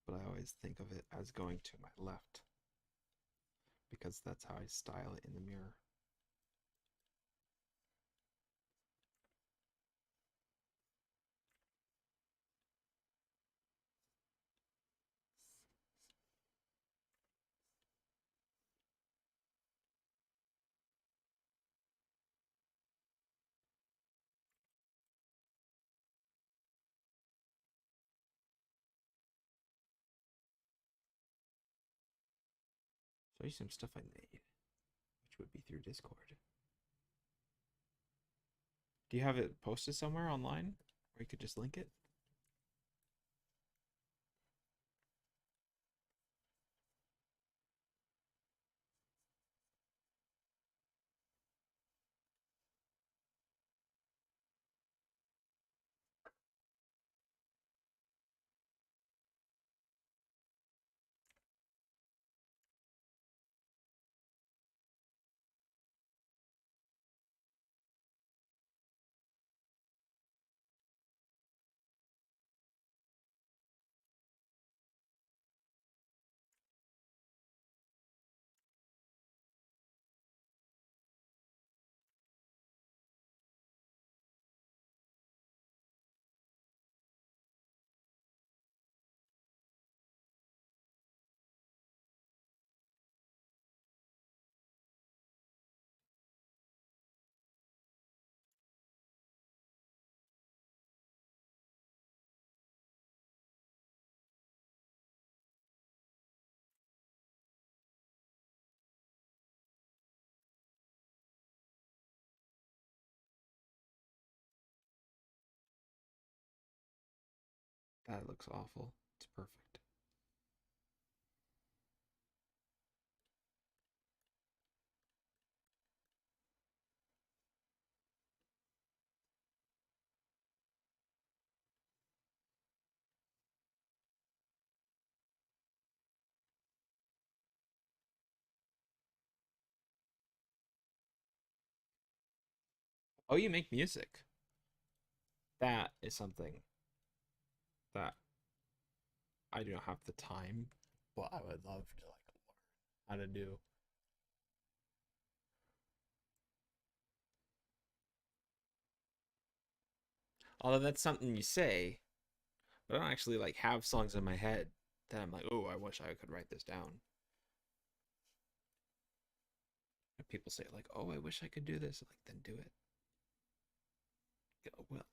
but I always think of it as going to my left because that's how I style it in the mirror. Show you some stuff I made, which would be through Discord. Do you have it posted somewhere online where you could just link it? That looks awful. It's perfect. Oh, you make music. That is something that I do not have the time, but I would love to like learn how to do. Although that's something you say, but I don't actually like have songs in my head that I'm like, oh, I wish I could write this down. And people say like, oh, I wish I could do this. I'm like, then do it. Go, well,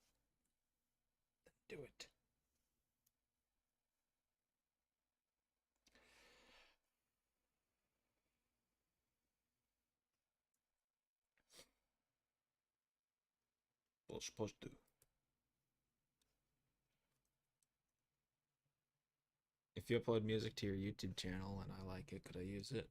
do it. Well, supposed to. If you upload music to your YouTube channel and I like it, could I use it?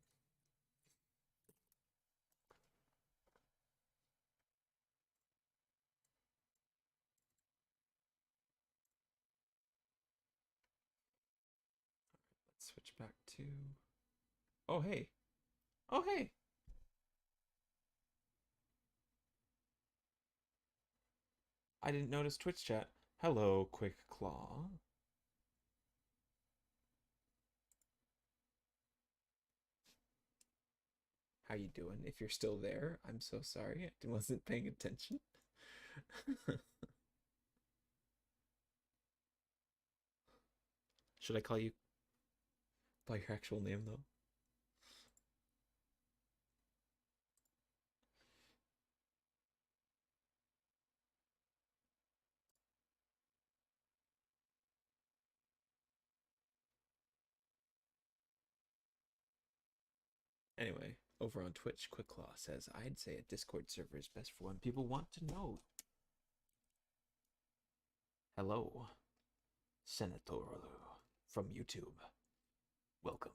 Let's switch back to. Oh, hey. Oh, hey. I didn't notice Twitch chat. Hello, Quick Claw. How you doing? If you're still there, I'm so sorry. I wasn't paying attention. Should I call you by your actual name though? Anyway, over on Twitch, Quick Claw says, I'd say a Discord server is best for when people want to know. Hello, Senator from YouTube. Welcome.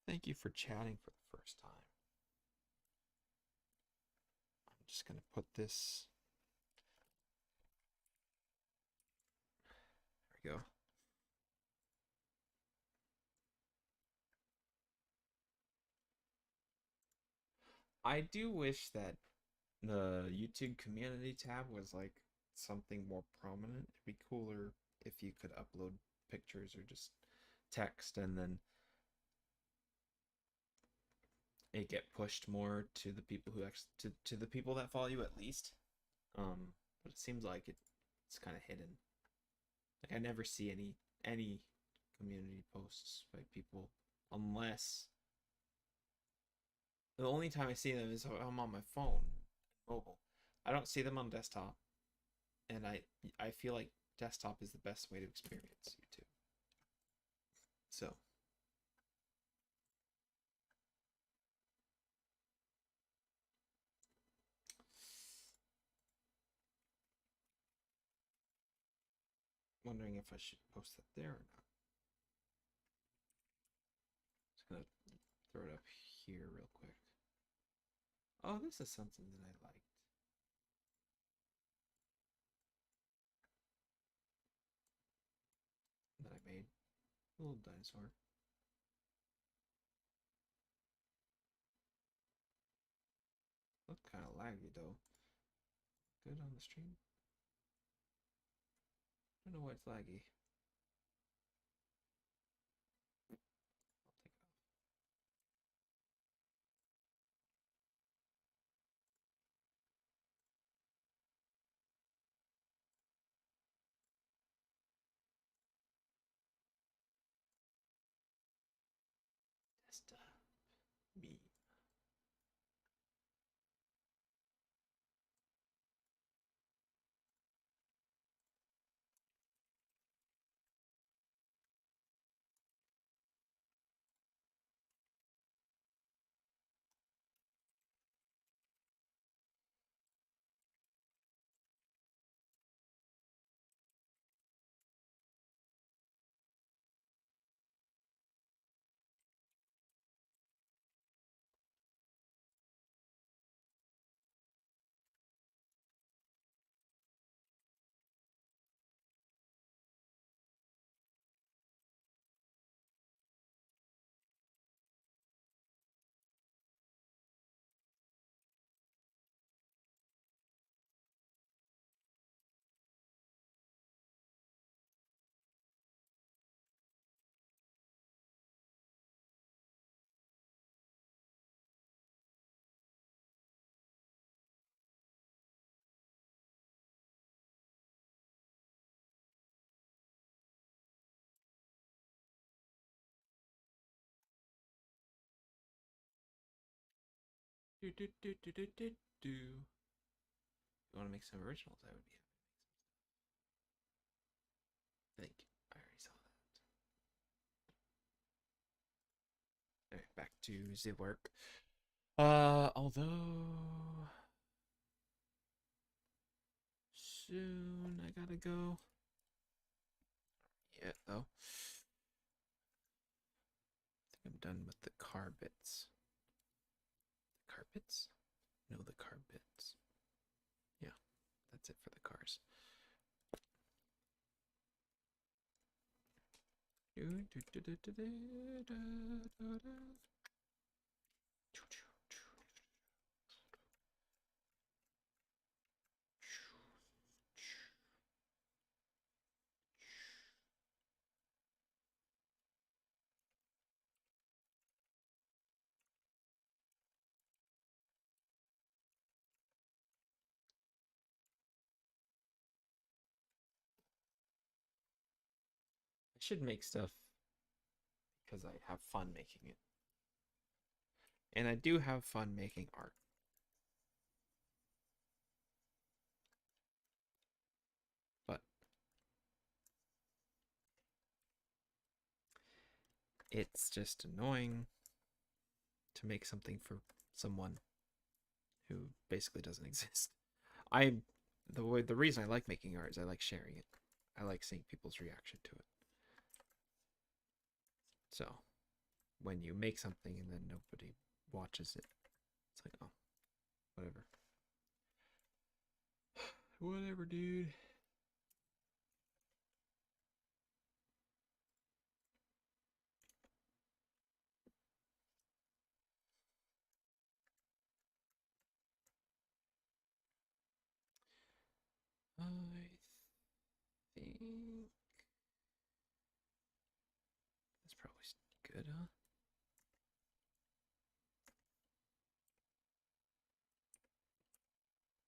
Thank you for chatting for the first time. I'm just going to put this. There we go. I do wish that the YouTube community tab was like something more prominent. It'd be cooler if you could upload pictures or just text and then it get pushed more to the people who actually to the people that follow you at least. But it seems like it's kind of hidden. Like I never see any community posts by people unless the only time I see them is when I'm on my phone, mobile. I don't see them on desktop, and I feel like desktop is the best way to experience YouTube. So wondering if I should post that there or not. Just gonna throw it up here real quick. Oh, this is something that I liked that I made. A little dinosaur. Looked kind of laggy though. Good on the stream. I don't know why it's laggy. I'll take it off. Just me. Do do do do do do do. You want to make some originals? I would be happy. Thank you. I already saw that. Alright, back to the work. Although soon I gotta go. Yeah, though. I think I'm done with the car bits. The car bits? No, the car bits. Yeah, that's it for the cars. I should make stuff because I have fun making it. And I do have fun making art. But it's just annoying to make something for someone who basically doesn't exist. I the reason I like making art is I like sharing it. I like seeing people's reaction to it. So when you make something and then nobody watches it, it's like, oh, whatever. Whatever, dude. I think that's probably good, huh?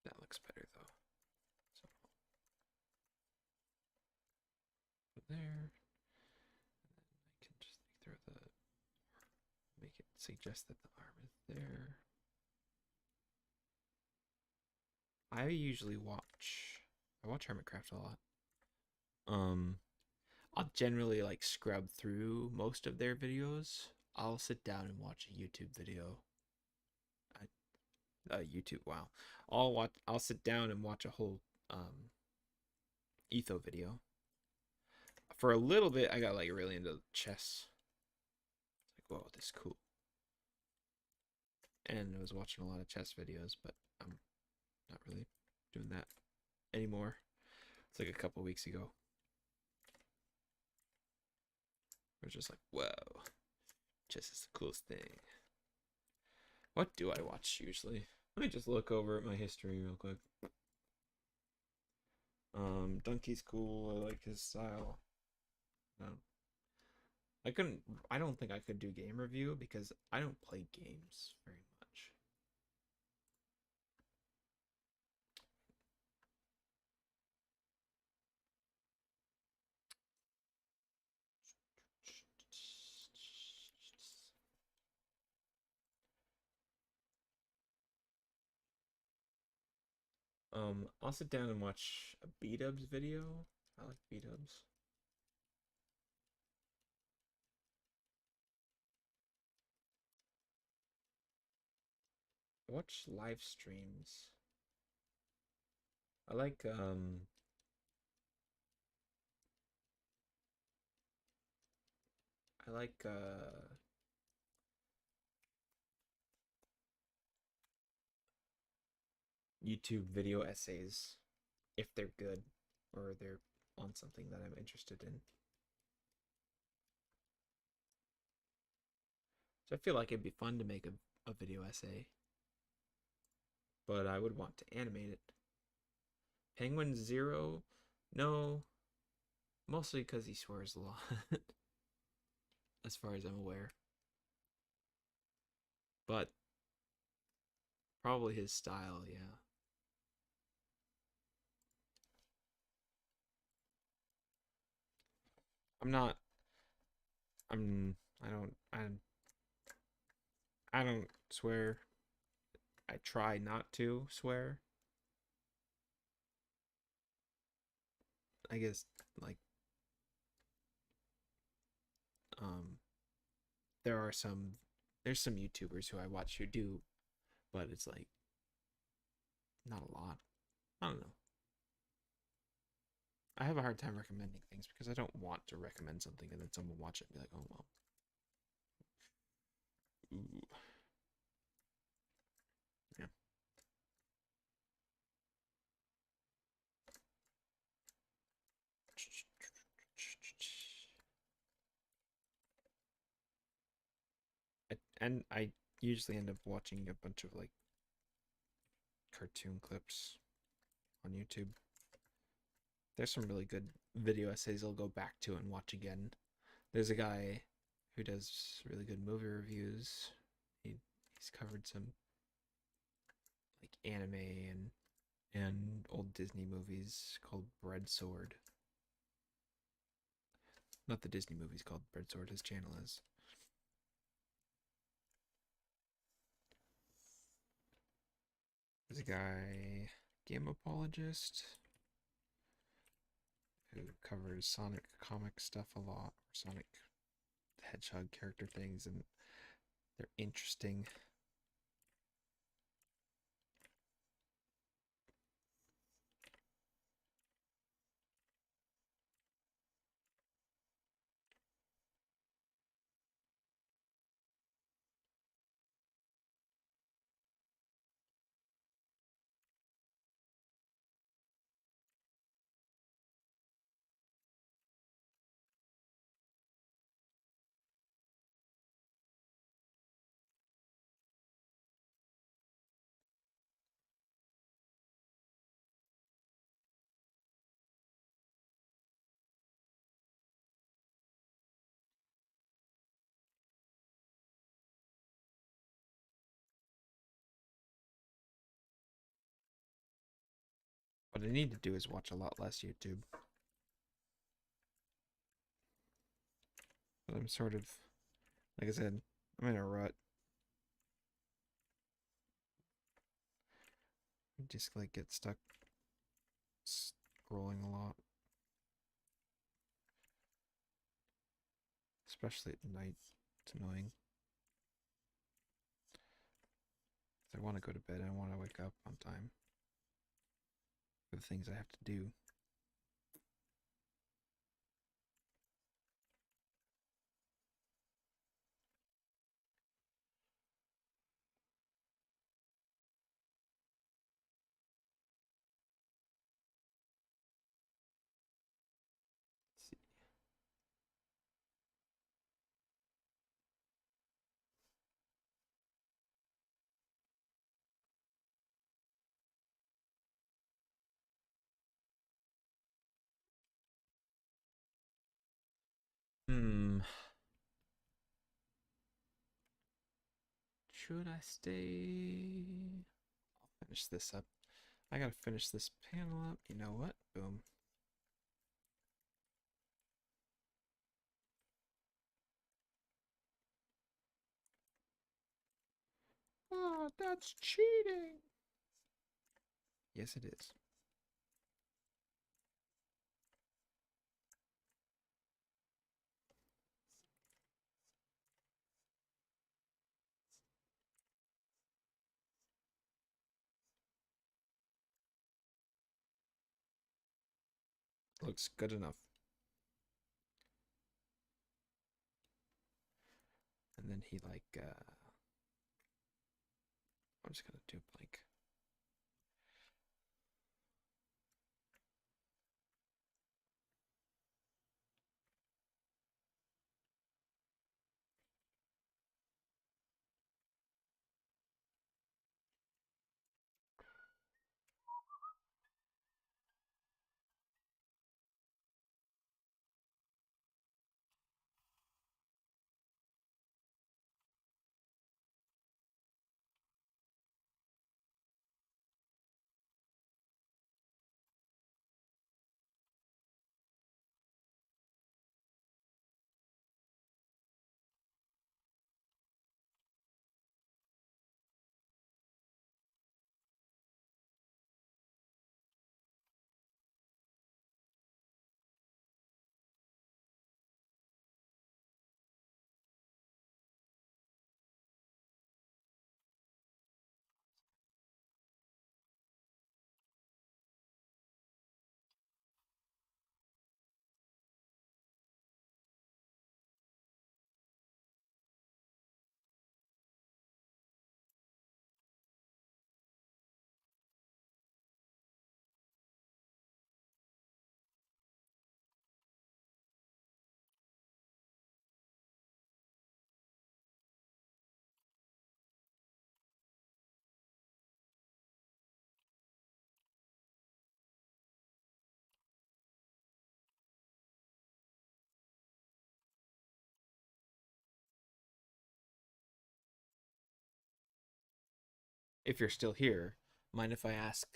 That looks better though. So put there. I can just throw the make it suggest that the arm is there. I usually I watch Hermitcraft a lot. Um I'll generally like scrub through most of their videos. I'll sit down and watch a YouTube video. YouTube, wow. I'll sit down and watch a whole Etho video. For a little bit I got like really into chess. Like, whoa, this is cool. And I was watching a lot of chess videos, but I'm not really doing that anymore. It's like a couple weeks ago. I was just like, whoa, chess is the coolest thing. What do I watch usually? Let me just look over at my history real quick. Donkey's cool. I like his style. No. I couldn't. I don't think I could do game review because I don't play games very much. I'll sit down and watch a B-Dubs video. I like B-Dubs. I watch live streams. I like I like YouTube video essays if they're good or they're on something that I'm interested in. So I feel like it'd be fun to make a video essay, but I would want to animate it. Penguin Zero, no, mostly because he swears a lot, as far as I'm aware. But probably his style, yeah. I'm not. I'm. I don't. I don't swear I try not to swear. I guess like um there are some there's some YouTubers who I watch who do, but it's like not a lot. I don't know. I have a hard time recommending things because I don't want to recommend something and then someone watch it and be like, oh well. Ooh. Yeah. And I usually end up watching a bunch of like cartoon clips on YouTube. There's some really good video essays I'll go back to and watch again. There's a guy who does really good movie reviews. He's covered some like anime and old Disney movies called Bread Sword. Not the Disney movies called Bread Sword, his channel is. There's a guy, game apologist, who covers Sonic comic stuff a lot, or Sonic the Hedgehog character things, and they're interesting. What I need to do is watch a lot less YouTube. But I'm sort of, like I said, I'm in a rut. I just like get stuck scrolling a lot, especially at night. It's annoying. I want to go to bed. I want to wake up on time for the things I have to do. Let's see. Hmm. Should I stay? I'll finish this up. I gotta finish this panel up. You know what? Boom. Oh, that's cheating. Yes, it is. Looks good enough. And then he like, I'm just gonna do blank. if you're still here, mind if I ask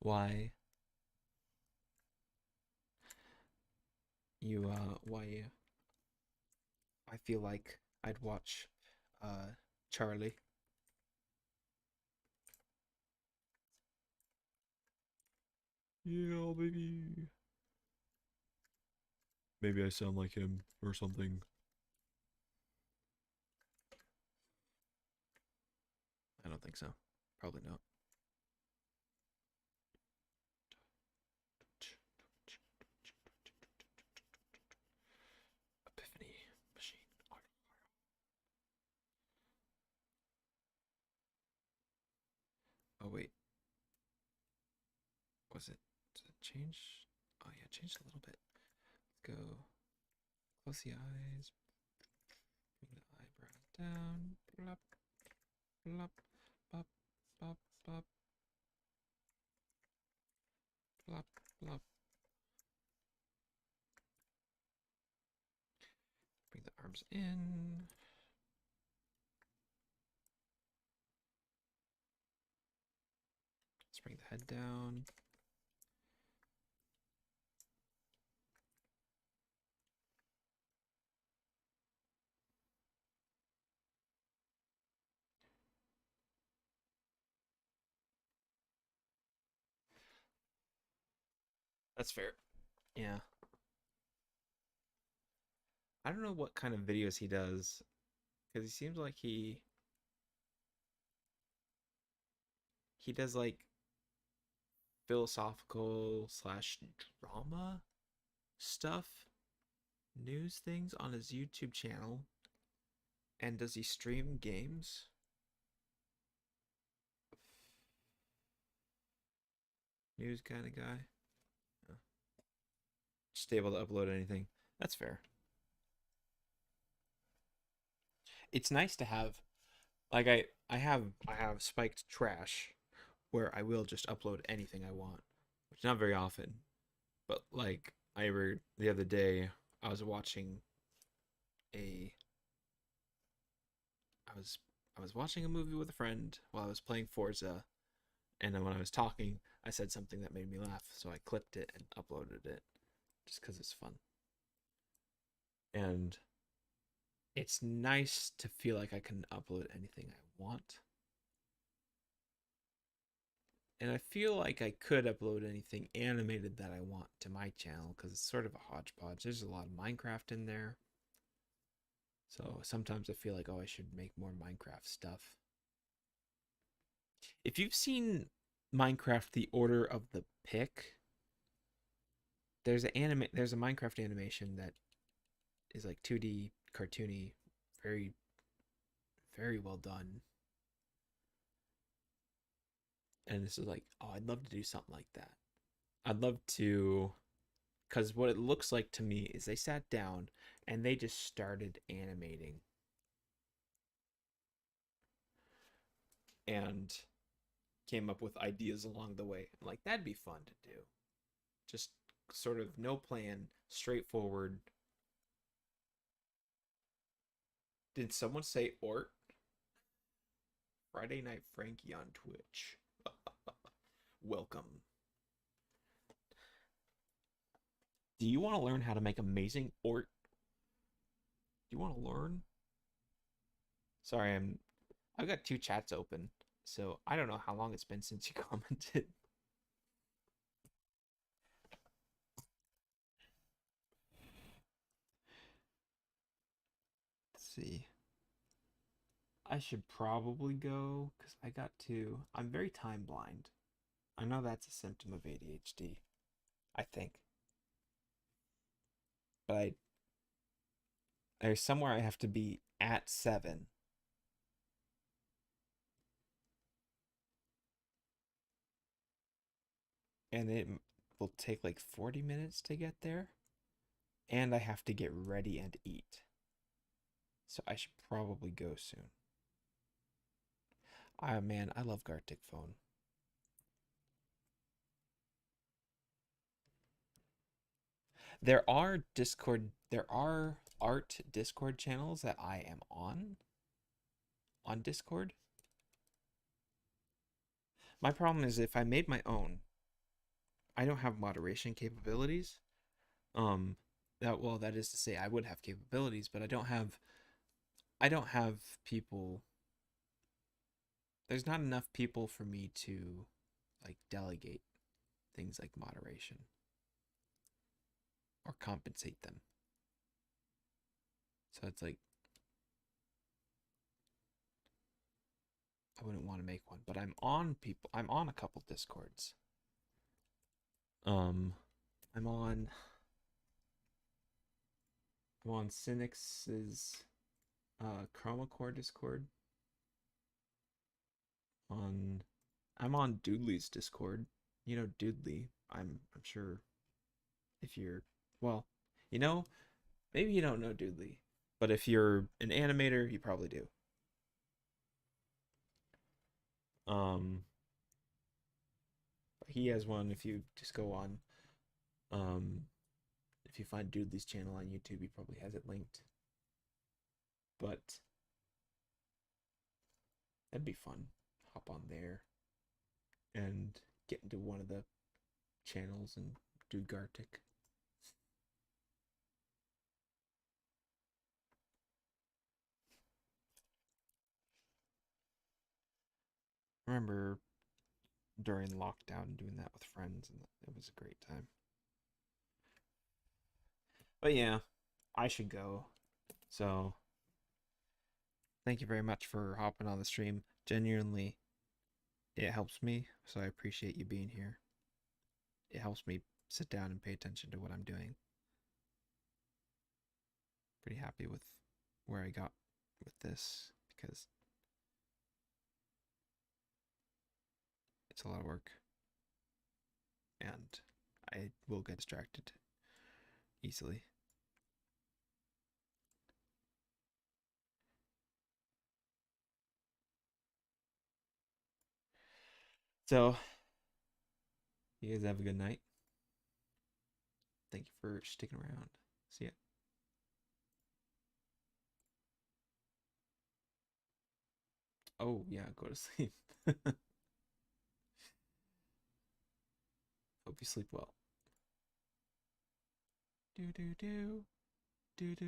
why why I feel like I'd watch Charlie? Yeah, maybe. Maybe I sound like him or something. I don't think so. Probably not. Epiphany machine. Oh wait, was it? Did it change? Oh yeah, it changed a little bit. Let's go. Close the eyes. Bring the eyebrow down. Blop, blop, bop, bop, bop, blop, blop. Bring the arms in. Let's bring the head down. That's fair. Yeah. I don't know what kind of videos he does because he seems like he does like philosophical slash drama stuff, news things on his YouTube channel. And does he stream games? News kind of guy. Oh, just able to upload anything. That's fair. It's nice to have like I have spiked trash where I will just upload anything I want, which is not very often. But like the other day I was watching a I was I was watching a movie with a friend while I was playing Forza, and then when I was talking, I said something that made me laugh, so I clipped it and uploaded it just because it's fun. And it's nice to feel like I can upload anything I want. And I feel like I could upload anything animated that I want to my channel because it's sort of a hodgepodge. There's a lot of Minecraft in there. So sometimes I feel like, oh, I should make more Minecraft stuff. If you've seen Minecraft The Order of the Pick, there's a Minecraft animation that is like 2D cartoony, very very well done. And this is like, oh, I'd love to do something like that. I'd love to, because what it looks like to me is they sat down and they just started animating and came up with ideas along the way. Like, that'd be fun to do. Just sort of no plan, straightforward. Did someone say Ort? Friday Night Frankie on Twitch. Welcome. Do you want to learn how to make amazing Ort? Do you want to learn? Sorry, I've got two chats open, so I don't know how long it's been since you commented. Let's see. I should probably go because I got to. I'm very time blind. I know that's a symptom of ADHD, I think. But there's somewhere I have to be at 7, and it will take like 40 minutes to get there, and I have to get ready and eat. So I should probably go soon. Ah man, I love Gartic Phone. There are art Discord channels that I am on on Discord. My problem is if I made my own, I don't have moderation capabilities. That is to say I would have capabilities, but I don't have people. There's not enough people for me to like delegate things like moderation or compensate them. So it's like I wouldn't want to make one, but I'm on a couple discords. Um I'm on I'm on Cynix's Chroma Core Discord. On I'm on Doodley's Discord. You know Doodley. I'm sure if you're well, you know, maybe you don't know Doodley, but if you're an animator, you probably do. Um he has one if you just go on um if you find Doodley's channel on YouTube, he probably has it linked. But that'd be fun. Hop on there and get into one of the channels and do Gartic. I remember during lockdown doing that with friends, and it was a great time. But yeah, I should go. So thank you very much for hopping on the stream. Genuinely, it helps me. So I appreciate you being here. It helps me sit down and pay attention to what I'm doing. Pretty happy with where I got with this because it's a lot of work and I will get distracted easily. So, you guys have a good night. Thank you for sticking around. See ya. Oh, yeah, go to sleep. Hope you sleep well. Do do do do do.